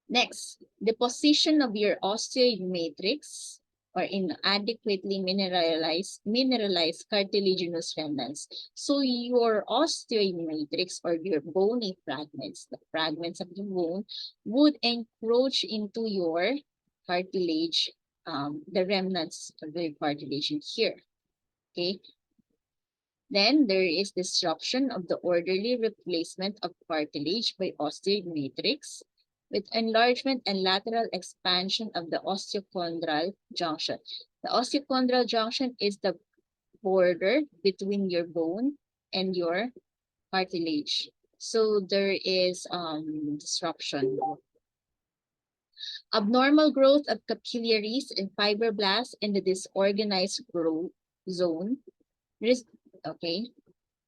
Next, the position of your osteoid matrix or inadequately mineralized cartilaginous remnants. So your osteoid matrix or your bony fragments, the fragments of the bone, would encroach into your cartilage, the remnants of the cartilage in here. Okay. Then there is disruption of the orderly replacement of cartilage by osteoid matrix with enlargement and lateral expansion of the osteochondral junction. The osteochondral junction is the border between your bone and your cartilage. So there is disruption. Abnormal growth of capillaries and fibroblasts in the disorganized growth zone. Okay.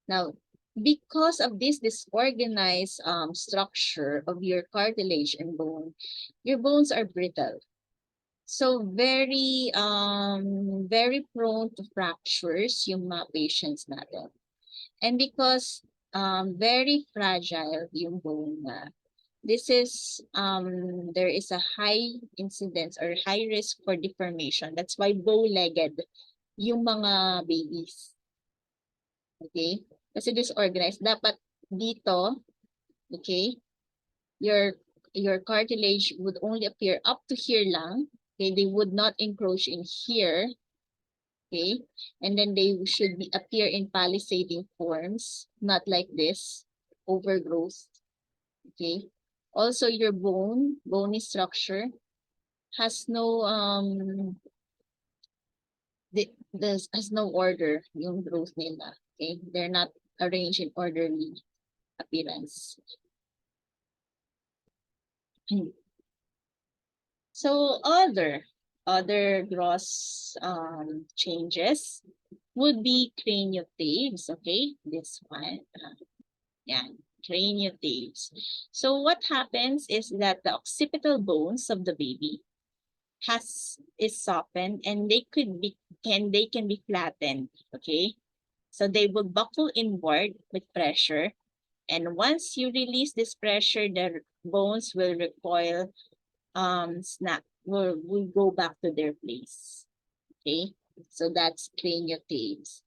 Now, because of this disorganized structure of your cartilage and bone, your bones are brittle. So very prone to fractures yung mga patients natin. And because very fragile yung bone na, this is there is a high incidence or high risk for deformation. That's why bow-legged yung mga babies. Okay? Kasi disorganized. Dapat dito, okay, your cartilage would only appear up to here lang. Okay, they would not encroach in here. Okay, and then they should be appear in palisading forms, not like this, overgrowth. Okay, also your bony structure has no has no order yung growth nila. Okay, they're not arranged in orderly appearance. So other gross changes would be craniotabes. Okay, this one, yeah, craniotabes. So what happens is that the occipital bones of the baby is softened and they can be flattened. Okay, so they will buckle inward with pressure, and once you release this pressure, the bones will recoil, snap, will go back to their place. Okay, so that's craniotabes.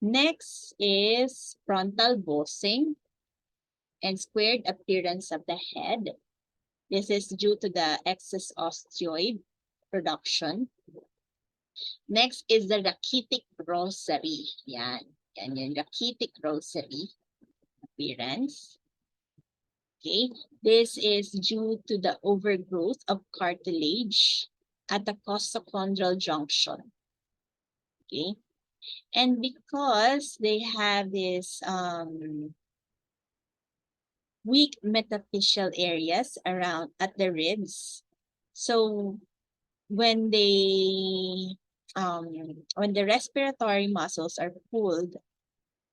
Next is frontal bossing and squared appearance of the head. This is due to the excess osteoid production. Next is the rachitic rosary. Yan. Yan yung rachitic rosary appearance. Okay, this is due to the overgrowth of cartilage at the costochondral junction. Okay, and because they have this weak metaphyseal areas around at the ribs, so when they when the respiratory muscles are pulled,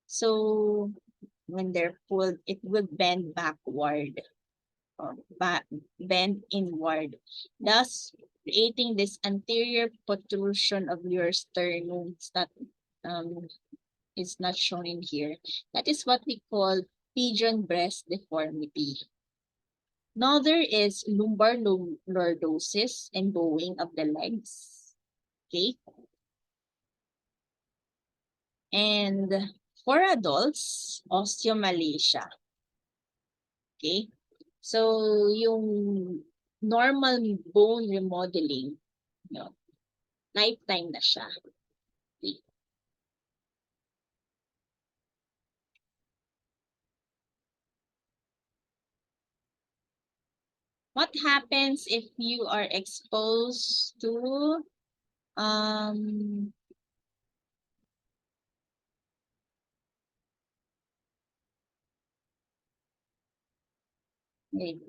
so when they're pulled, it will bend backward or bend inward, thus creating this anterior protrusion of your sternum that um, is not shown in here. That is what we call pigeon breast deformity. Another is lumbar lordosis and bowing of the legs. Okay. And for adults, osteomalacia. Okay. So yung normal bone remodeling, you know, lifetime na siya. Okay. What happens if you are exposed to um wait,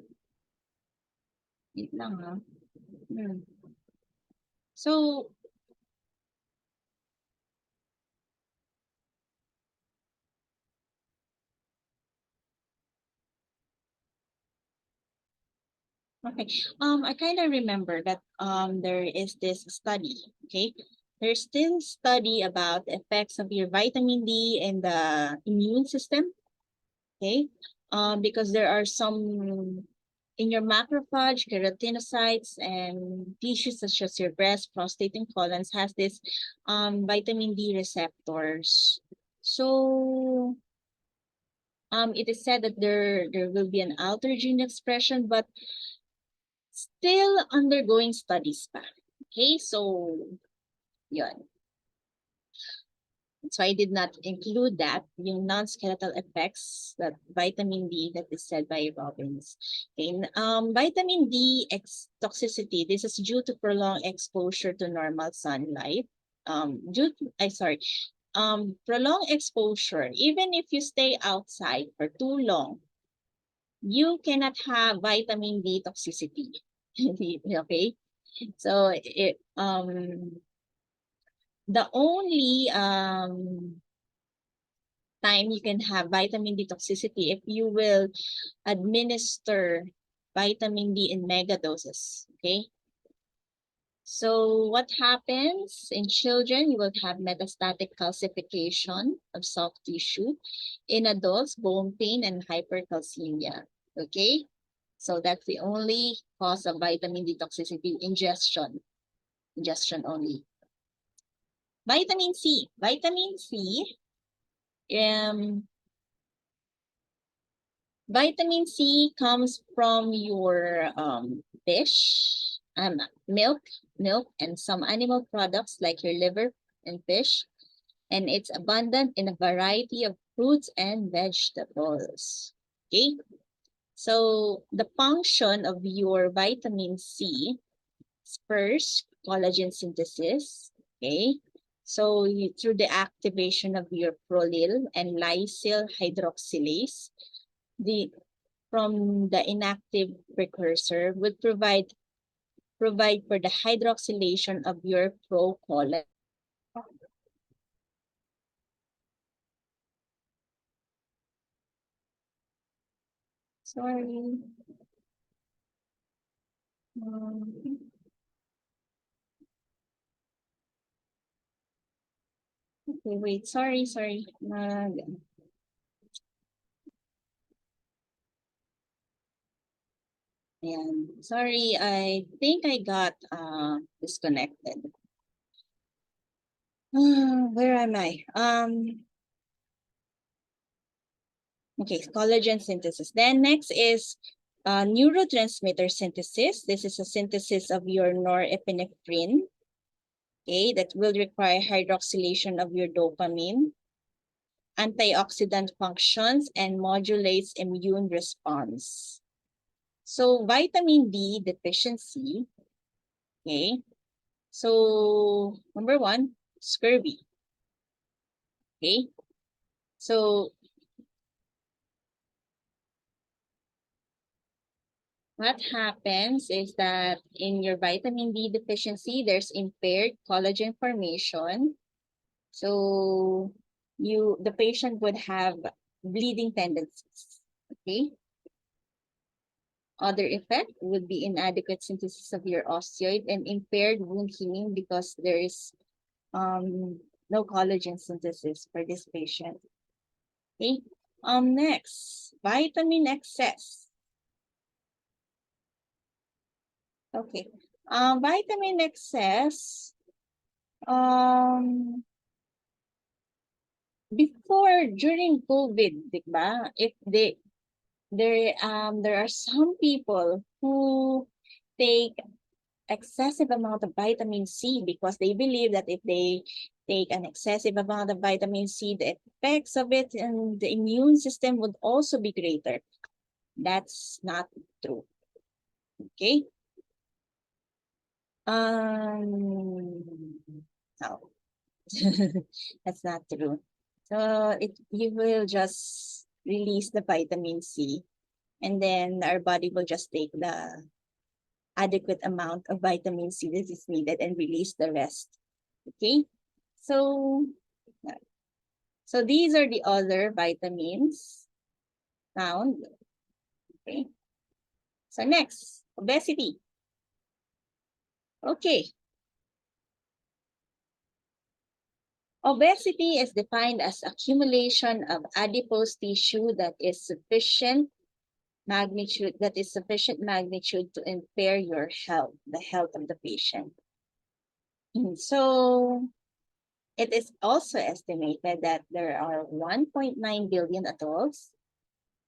wait lang ha. Hmm. So okay. I kind of remember that there is this study, okay? There's still study about the effects of your vitamin D and the immune system, okay? Because there are some in your macrophage, keratinocytes, and tissues such as your breast, prostate, and colons has this vitamin D receptors. So it is said that there will be an altered gene expression, but still undergoing studies pa. Okay, so yun. So I did not include that, yung non-skeletal effects that vitamin D that is said by Robbins. Okay, vitamin D toxicity, this is due to prolonged exposure to normal sunlight. Prolonged exposure, even if you stay outside for too long, you cannot have vitamin D toxicity. Okay, so the only time you can have vitamin D toxicity if you will administer vitamin D in mega doses. Okay. So what happens in children? You will have metastatic calcification of soft tissue. In adults, bone pain and hypercalcemia. Okay. So that's the only cause of vitamin D toxicity, ingestion. Ingestion only. Vitamin C. Vitamin C. Um, Vitamin C comes from your fish, milk, and some animal products like your liver and fish. And it's abundant in a variety of fruits and vegetables. Okay. So the function of your vitamin C is first collagen synthesis. Okay. So through the activation of your prolyl and lysyl hydroxylase, the from the inactive precursor would provide for the hydroxylation of your procollagen. Sorry. Um, okay, wait. Sorry. And sorry, I think I got disconnected. Where am I? Okay, collagen synthesis. Then next is neurotransmitter synthesis. This is a synthesis of your norepinephrine. Okay, that will require hydroxylation of your dopamine, antioxidant functions, and modulates immune response. So vitamin D deficiency, okay? So number one, scurvy, okay? So what happens is that in your vitamin D deficiency, there's impaired collagen formation. So the patient would have bleeding tendencies. Okay. Other effect would be inadequate synthesis of your osteoid and impaired wound healing because there is no collagen synthesis for this patient. Okay. Next, vitamin excess. Okay. Vitamin excess. Before during COVID, di ba? If there are some people who take excessive amount of vitamin C because they believe that if they take an excessive amount of vitamin C, the effects of it and the immune system would also be greater. That's not true. Okay. No, that's not true. So you will just release the vitamin C, and then our body will just take the adequate amount of vitamin C that is needed and release the rest. Okay, so these are the other vitamins found. Okay, so next, obesity. Okay, obesity is defined as accumulation of adipose tissue that is sufficient magnitude to impair your health, the health of the patient. So it is also estimated that there are 1.9 billion adults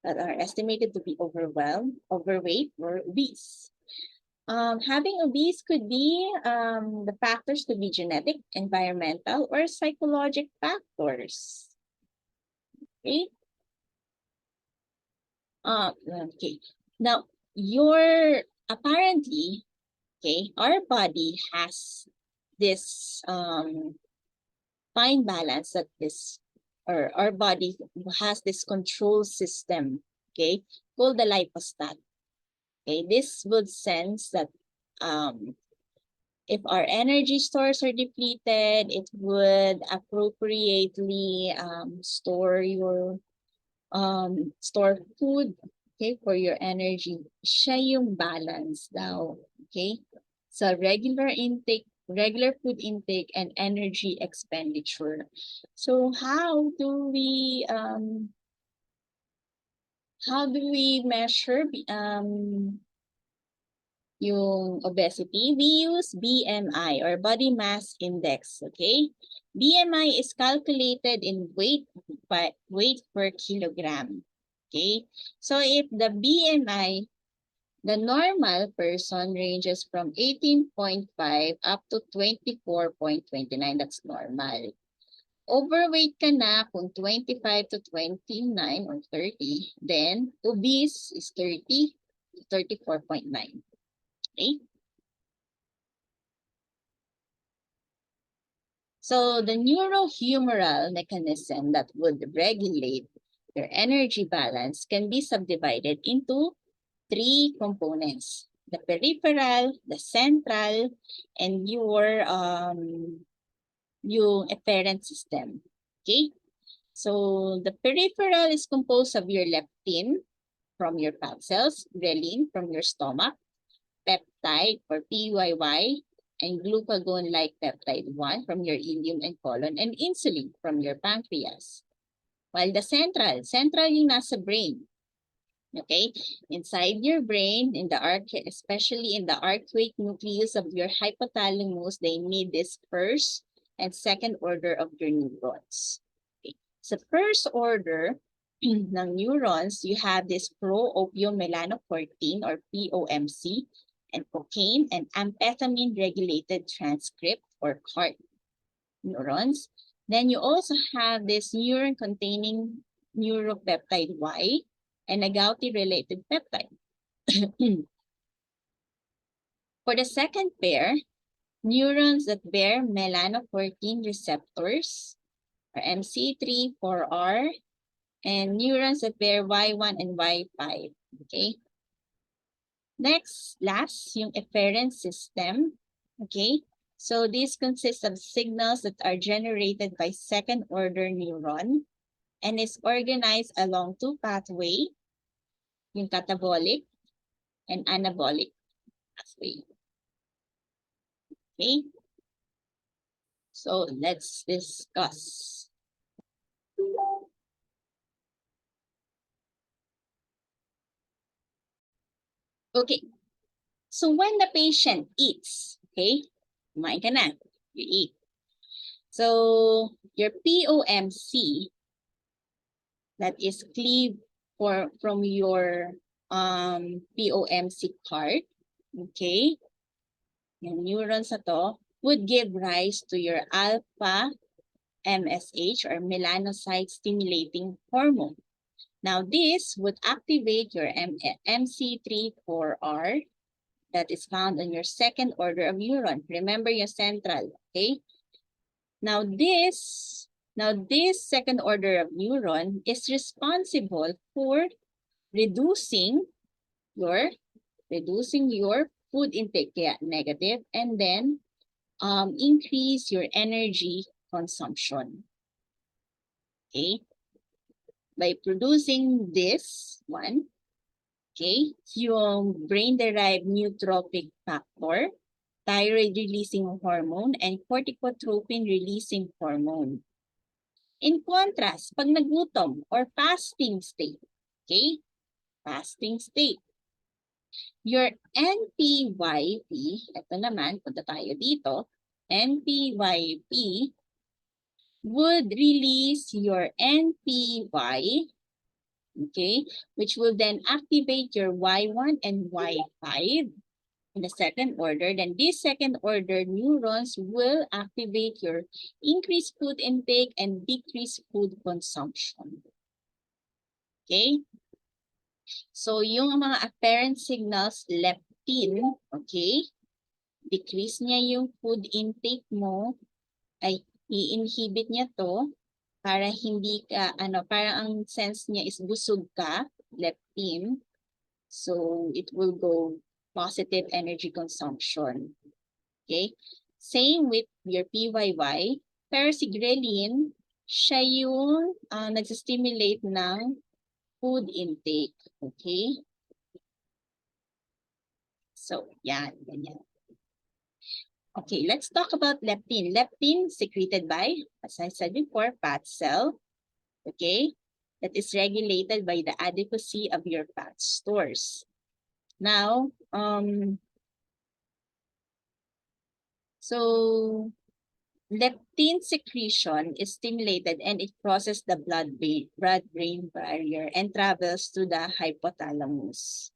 that are estimated to be overweight, or obese. Having obese could be the factors could be genetic, environmental, or psychological factors. Okay. Okay. Now, apparently, okay, our body has this fine balance that or our body has this control system, okay, called the lipostat. Okay, this would sense that if our energy stores are depleted, it would appropriately store food, okay, for your energy. Siya yung balance daw, okay? So regular food intake and energy expenditure. So how do we measure yung obesity? We use BMI, or body mass index, okay? BMI is calculated in weight per kilogram. Okay? So if the BMI, the normal person ranges from 18.5 up to 24.29. That's normal. Overweight ka na kung 25 to 29 or 30, then obese is 30 to 34.9. Okay? So the neurohumoral mechanism that would regulate your energy balance can be subdivided into three components: the peripheral, the central, and yung efferent system. Okay? So the peripheral is composed of your leptin from your fat cells, ghrelin from your stomach, peptide or PYY, and glucagon-like peptide 1 from your ileum and colon, and insulin from your pancreas. While the central yung nasa brain. Okay, inside your brain, especially in the arcuate nucleus of your hypothalamus, they need this first and second order of your neurons. Okay. So first order ng neurons, you have this pro-opiomelanocortin or POMC, and cocaine and amphetamine regulated transcript or CART neurons. Then you also have this neuron containing neuropeptide Y and a Gauty-related peptide. For the second pair, neurons that bear melanocortin receptors, or MC3, 4R, and neurons that bear Y1 and Y5. Okay. Next, last, yung efferent system. Okay? So this consists of signals that are generated by second-order neuron and is organized along two pathways, yung catabolic and anabolic pathway. Okay? So let's discuss. Okay. So when the patient eats, okay, kumain ka na, you eat. So your POMC, that is cleaved from your POMC card, okay, yung neurons na to, would give rise to your alpha MSH or melanocyte stimulating hormone. Now this would activate your MC3-4R that is found on your second order of neuron. Remember your central, okay? Now this second order of neuron is responsible for reducing your food intake, kaya negative, and then increase your energy consumption. Okay? By producing this one, okay, yung brain-derived neurotrophic factor, thyroid-releasing hormone, and corticotropin-releasing hormone. In contrast, pag nagutom or fasting state, okay, fasting state, your NPYP, ito naman, punta tayo dito, NPYP would release your NPY, okay, which will then activate your Y1 and Y5 in the second order. Then these second order neurons will activate your increased food intake and decreased food consumption. Okay? So yung mga apparent signals, leptin, okay, decrease niya yung food intake mo, ay i-inhibit niya to para hindi ka, parang ang sense niya is busog ka, leptin. So it will go positive energy consumption. Okay? Same with your PYY, pero si ghrelin, siya yung nagsistimulate ng food intake. Okay? So, yan, ganyan. Okay, let's talk about leptin. Leptin secreted by, as I said before, fat cell. Okay? That is regulated by the adequacy of your fat stores. Now, so leptin secretion is stimulated and it crosses the blood-brain barrier and travels to the hypothalamus.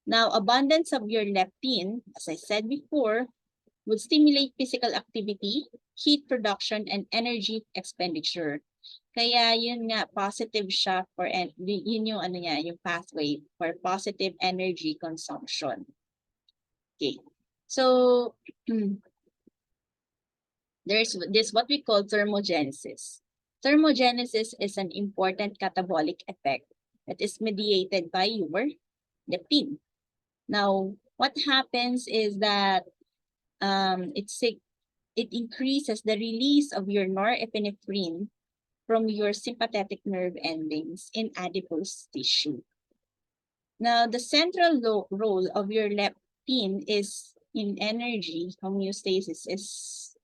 Now, abundance of your leptin, as I said before, would stimulate physical activity, heat production, and energy expenditure. Kaya yun nga, positive siya for, yun yung yung pathway for positive energy consumption. Okay. So, there's this what we call thermogenesis. Thermogenesis is an important catabolic effect that is mediated by your leptin. Now, what happens is that it increases the release of your norepinephrine from your sympathetic nerve endings in adipose tissue. Now, the central role of your leptin is in energy homeostasis is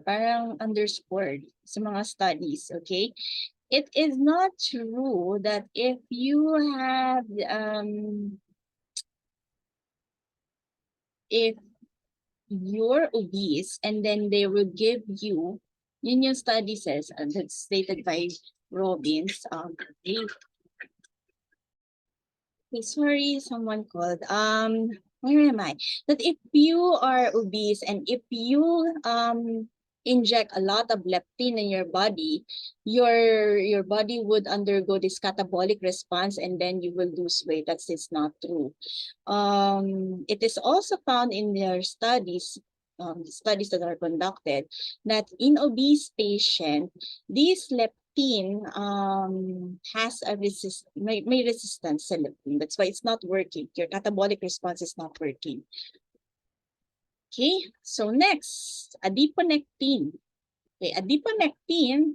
parang underscored sa mga studies, okay? It is not true that if you have if you're obese and then they will give you, yun yung study says, and that's stated by Robbins. Okay, sorry, someone called. Where am I? That if you are obese and if you inject a lot of leptin in your body, your body would undergo this catabolic response and then you will lose weight. That's not true. It is also found in their studies that are conducted that in obese patient, these leptin leptin has a may resistance sa leptin. That's why it's not working. Your catabolic response is not working. Okay, so next, adiponectin. Okay, adiponectin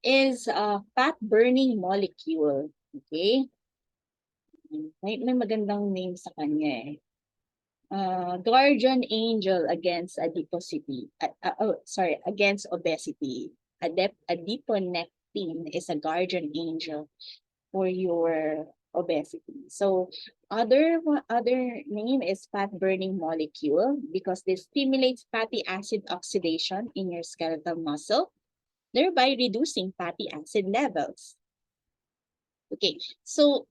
is a fat-burning molecule. Okay? May magandang name sa kanya eh. Guardian angel against adiposity. Against obesity. Adiponectin is a guardian angel for your obesity. So other name is fat burning molecule because this stimulates fatty acid oxidation in your skeletal muscle, thereby reducing fatty acid levels. Okay, so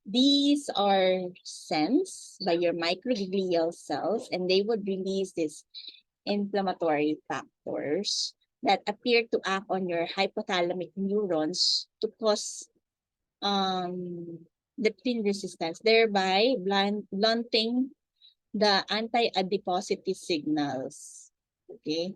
these are sensed by your microglial cells, and they would release these inflammatory factors that appear to act on your hypothalamic neurons to cause leptin resistance, thereby blunting the anti-adiposity signals. Okay.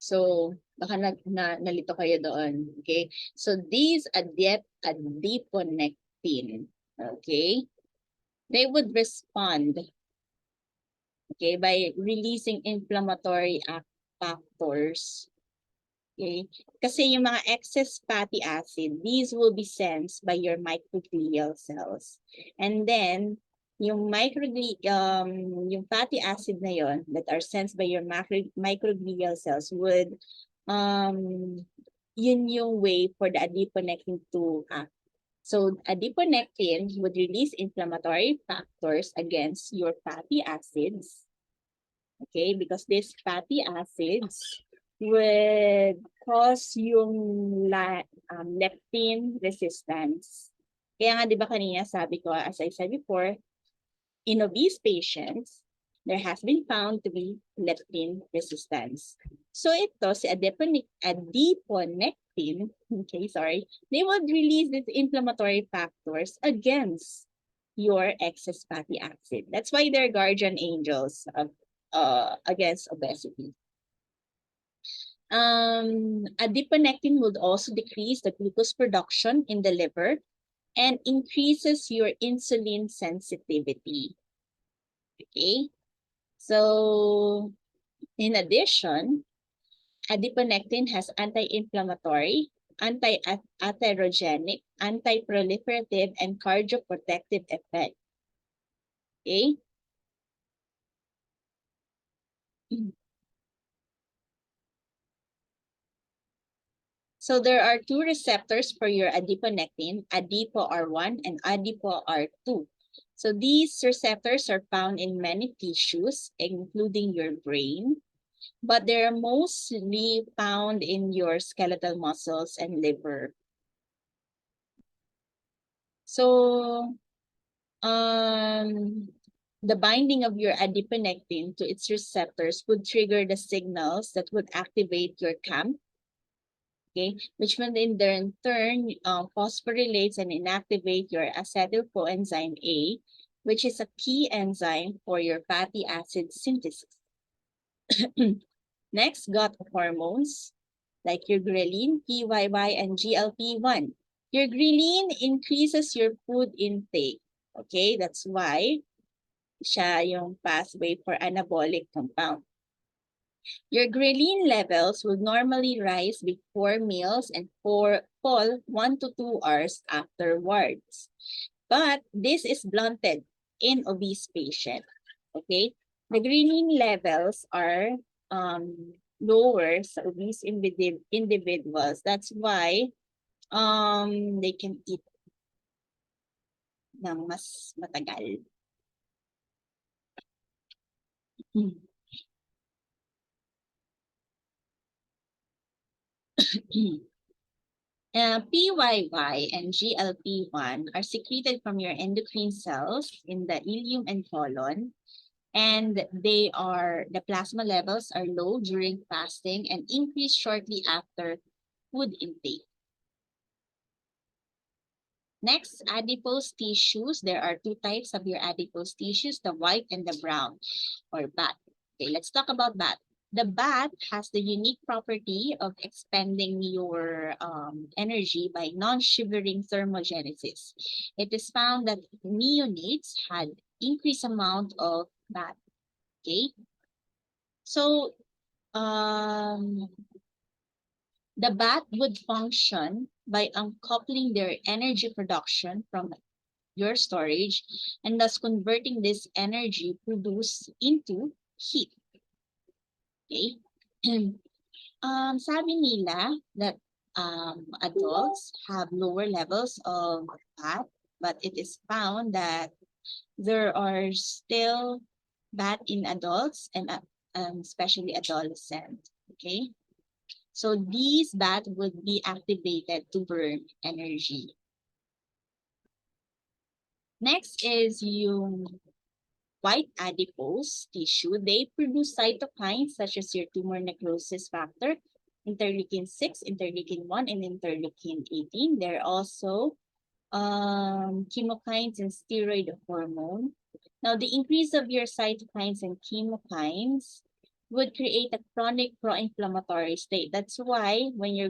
So, baka nalito kayo doon. Okay. So, these adiponectin, okay, they would respond, okay, by releasing inflammatory factors. Okay. Kasi yung mga excess fatty acid, these will be sensed by your microglial cells. And then, yung yung fatty acid na yon that are sensed by your microglial cells would, yun yung way for the adiponectin to act. So, adiponectin would release inflammatory factors against your fatty acids. Okay, because these fatty acids would cause yung leptin resistance. Kaya nga, di ba kanina sabi ko, as I said before, in obese patients, there has been found to be leptin resistance. So ito, si adiponectin, okay, sorry, they would release these inflammatory factors against your excess fatty acid. That's why they're guardian angels of against obesity. Adiponectin would also decrease the glucose production in the liver and increases your insulin sensitivity. Okay, so in addition, adiponectin has anti-inflammatory, anti-atherogenic, anti-proliferative, and cardioprotective effect. Okay. So there are two receptors for your adiponectin, AdipoR1 and AdipoR2. So these receptors are found in many tissues, including your brain, but they're mostly found in your skeletal muscles and liver. So the binding of your adiponectin to its receptors would trigger the signals that would activate your CAMP, okay, which will in turn phosphorylates and inactivate your acetyl coenzyme A, which is a key enzyme for your fatty acid synthesis. Next, gut hormones like your ghrelin, PYY, and GLP-1. Your ghrelin increases your food intake. Okay, that's why siya yung pathway for anabolic compound. Your ghrelin levels will normally rise before meals and fall 1 to 2 hours afterwards. But this is blunted in obese patients. Okay, the ghrelin levels are lower sa obese individuals. That's why they can eat ng mas matagal. PYY and GLP-1 are secreted from your endocrine cells in the ileum and colon, and the plasma levels are low during fasting and increase shortly after food intake. Next, adipose tissues. There are two types of your adipose tissues, the white and the brown or fat. Okay, let's talk about bat. The bat has the unique property of expending your energy by non-shivering thermogenesis. It is found that neonates had increased amount of bat. Okay, so the bat would function by uncoupling their energy production from your storage and thus converting this energy produced into heat. Okay? Sabi nila that adults have lower levels of bat, but it is found that there are still bat in adults and especially adolescent. Okay? So these bat would be activated to burn energy. Next is yung white adipose tissue. They produce cytokines such as your tumor necrosis factor, interleukin-6, interleukin-1, and interleukin-18. They're also chemokines and steroid hormone. Now, the increase of your cytokines and chemokines would create a chronic pro-inflammatory state. That's why when you're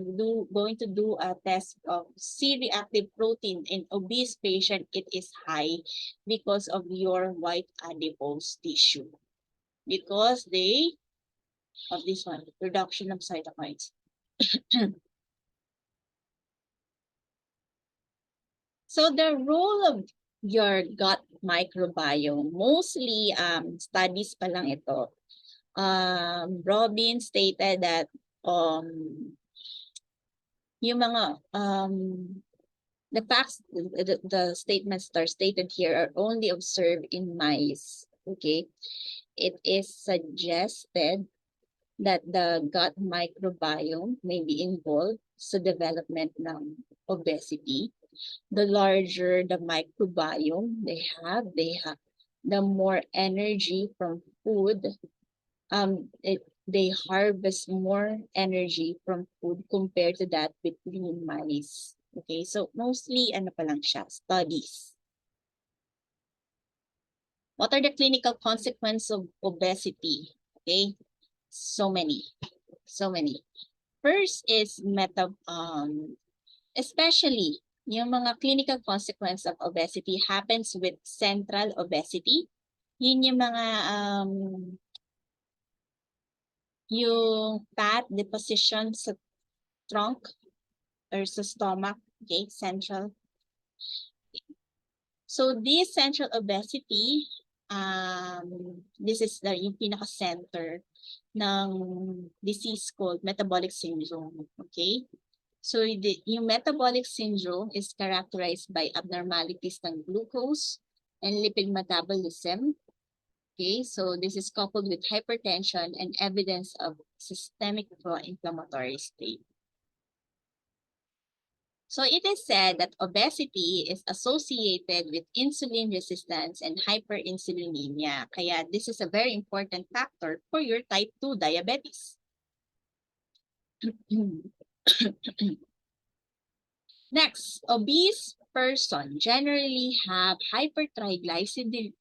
going to do a test of C-reactive protein in obese patient, it is high because of your white adipose tissue. Because of this one, production of cytokines. So the role of your gut microbiome, mostly studies pa lang ito. Robin stated that yung mga the facts, the statements that are stated here are only observed in mice. Okay, it is suggested that the gut microbiome may be involved sa development ng obesity. The larger the microbiome they have, the more energy from food. They harvest more energy from food compared to that between mice. Okay, so mostly ano pa lang siya, studies. What are the clinical consequences of obesity? Okay, so many. First is especially yung mga clinical consequence of obesity happens with central obesity. Yun yung mga yung fat deposition sa trunk or sa stomach, okay, central. So this central obesity, this is yung pinaka-center ng disease called metabolic syndrome, okay? So yung metabolic syndrome is characterized by abnormalities ng glucose and lipid metabolism. Okay, so this is coupled with hypertension and evidence of systemic pro-inflammatory state. So it is said that obesity is associated with insulin resistance and hyperinsulinemia. Kaya this is a very important factor for your type 2 diabetes. Next, obese person generally have hypertriglyceridemia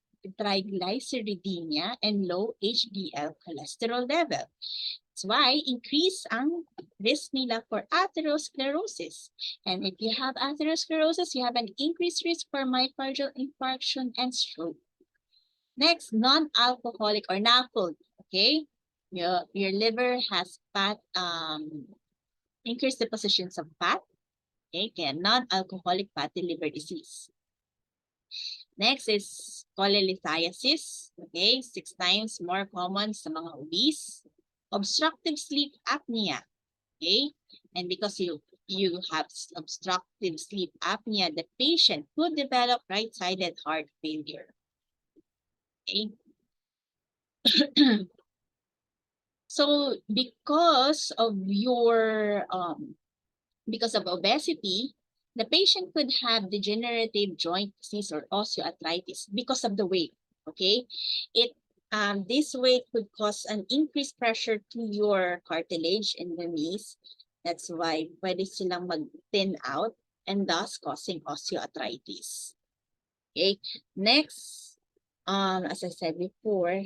and low HDL cholesterol level. That's why increase ang risk nila for atherosclerosis. And if you have atherosclerosis, you have an increased risk for myocardial infarction and stroke. Next, non-alcoholic or NAFLD, okay? Your liver has fat, increased depositions of fat, okay? Kaya non-alcoholic fatty liver disease. Next is cholelithiasis, okay? 6 times more common sa mga obese. Obstructive sleep apnea, okay? And because you have obstructive sleep apnea, the patient could develop right-sided heart failure. Okay. So because of obesity, the patient could have degenerative joint disease or osteoarthritis because of the weight. Okay, this weight could cause an increased pressure to your cartilage in the knees. That's why pwede silang mag-thin out and thus causing osteoarthritis. Okay, next, as I said before,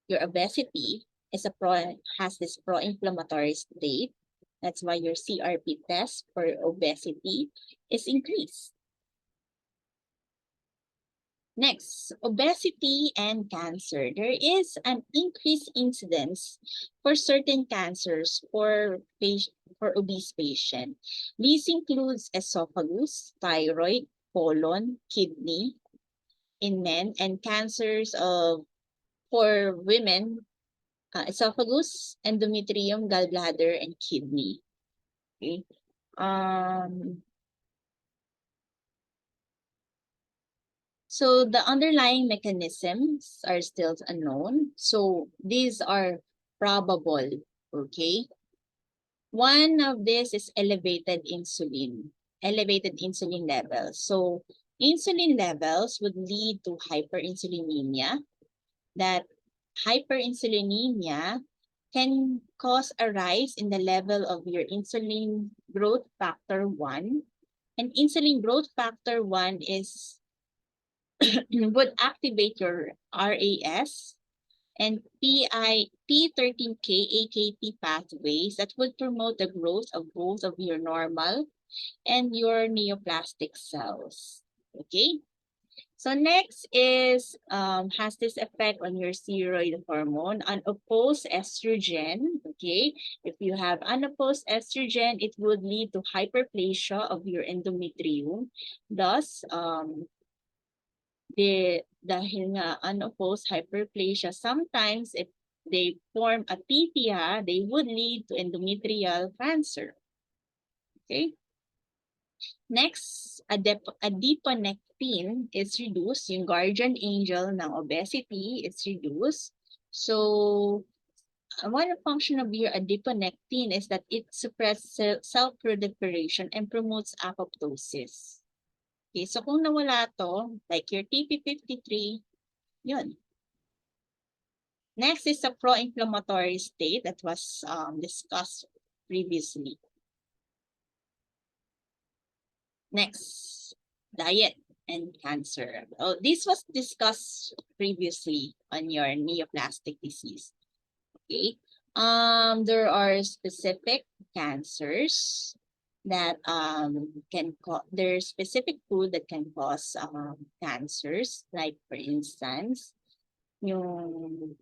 your obesity has this pro-inflammatory state. That's why your CRP test for obesity is increased. Next, obesity and cancer. There is an increased incidence for certain cancers for obese patients. These includes esophagus, thyroid, colon, kidney in men, and cancers of for women, esophagus, endometrium, gallbladder, and kidney. Okay. So the underlying mechanisms are still unknown. So these are probable, okay? One of this is elevated insulin levels. So insulin levels would lead to hyperinsulinemia. That hyperinsulinemia can cause a rise in the level of your insulin growth factor 1. And insulin growth factor 1 is would activate your RAS and P13K AKT pathways that would promote the growth of both of your normal and your neoplastic cells. Okay. So next is has this effect on your steroid hormone, unopposed estrogen. Okay, if you have unopposed estrogen, it would lead to hyperplasia of your endometrium. Thus, dahil nga unopposed hyperplasia, sometimes if they form a PTH, they would lead to endometrial cancer. Okay. Next, adiponectin is reduced. Yung guardian angel ng obesity is reduced. So, one function of your adiponectin is that it suppresses cell proliferation and promotes apoptosis. Okay, so kung nawala to, like your TP53, yun. Next is a pro-inflammatory state that was discussed previously. Next, diet and cancer. Oh, this was discussed previously on your neoplastic disease. Okay. There are specific cancers that there's specific food that can cause cancers. Like for instance, the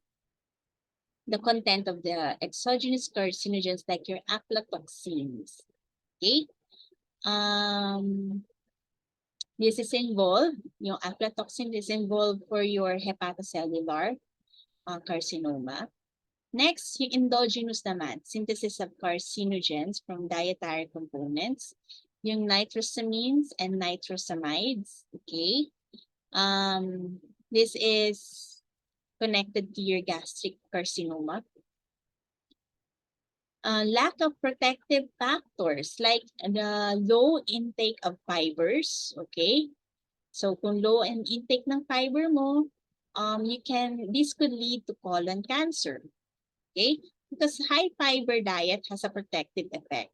content of the exogenous carcinogens like your aflatoxins. Okay. This is involved, yung aflatoxin is involved for your hepatocellular carcinoma. Next, yung endogenous naman, synthesis of carcinogens from dietary components, yung nitrosamines and nitrosamides, okay? This is connected to your gastric carcinoma. Lack of protective factors like the low intake of fibers, okay? So kung low ang intake ng fiber mo, this could lead to colon cancer, okay? Because high fiber diet has a protective effect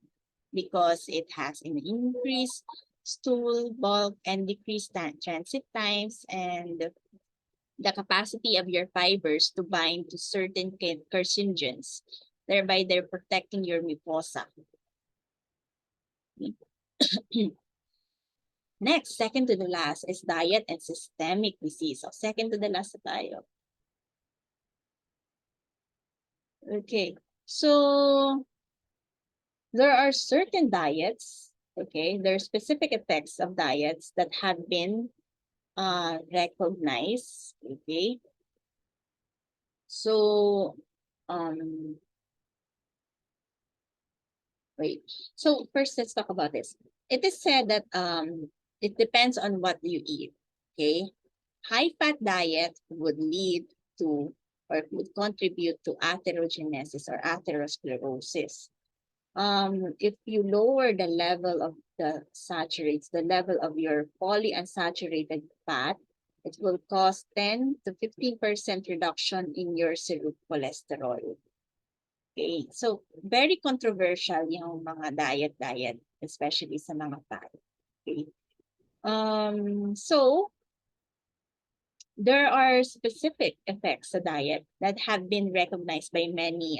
because it has an increased stool bulk and decreased transit times and the capacity of your fibers to bind to certain carcinogens. Thereby, they're protecting your mucosa. Next, second to the last is diet and systemic disease. So, second to the last tayo. Okay, so there are certain diets, okay? There are specific effects of diets that have been recognized, okay? So, wait. So first, let's talk about this. It is said that it depends on what you eat. Okay, high-fat diet would lead to or would contribute to atherogenesis or atherosclerosis. If you lower the level of the saturates, the level of your polyunsaturated fat, it will cause 10 to 15% reduction in your serum cholesterol. Okay, so very controversial yung mga diet, especially sa mga fat. Okay. So there are specific effects of diet that have been recognized by many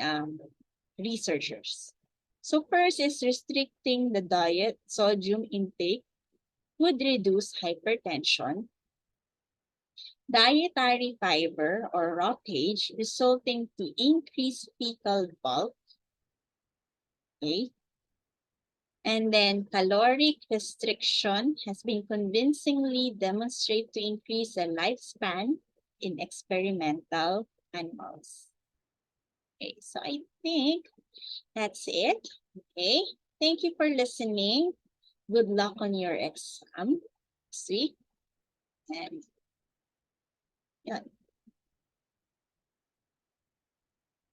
researchers. So first is restricting the diet sodium intake would reduce hypertension, dietary fiber or roughage resulting to increased fecal bulk, okay? And then caloric restriction has been convincingly demonstrated to increase the lifespan in experimental animals. Okay, so I think that's it. Okay, thank you for listening. Good luck on your exam next week. And yeah.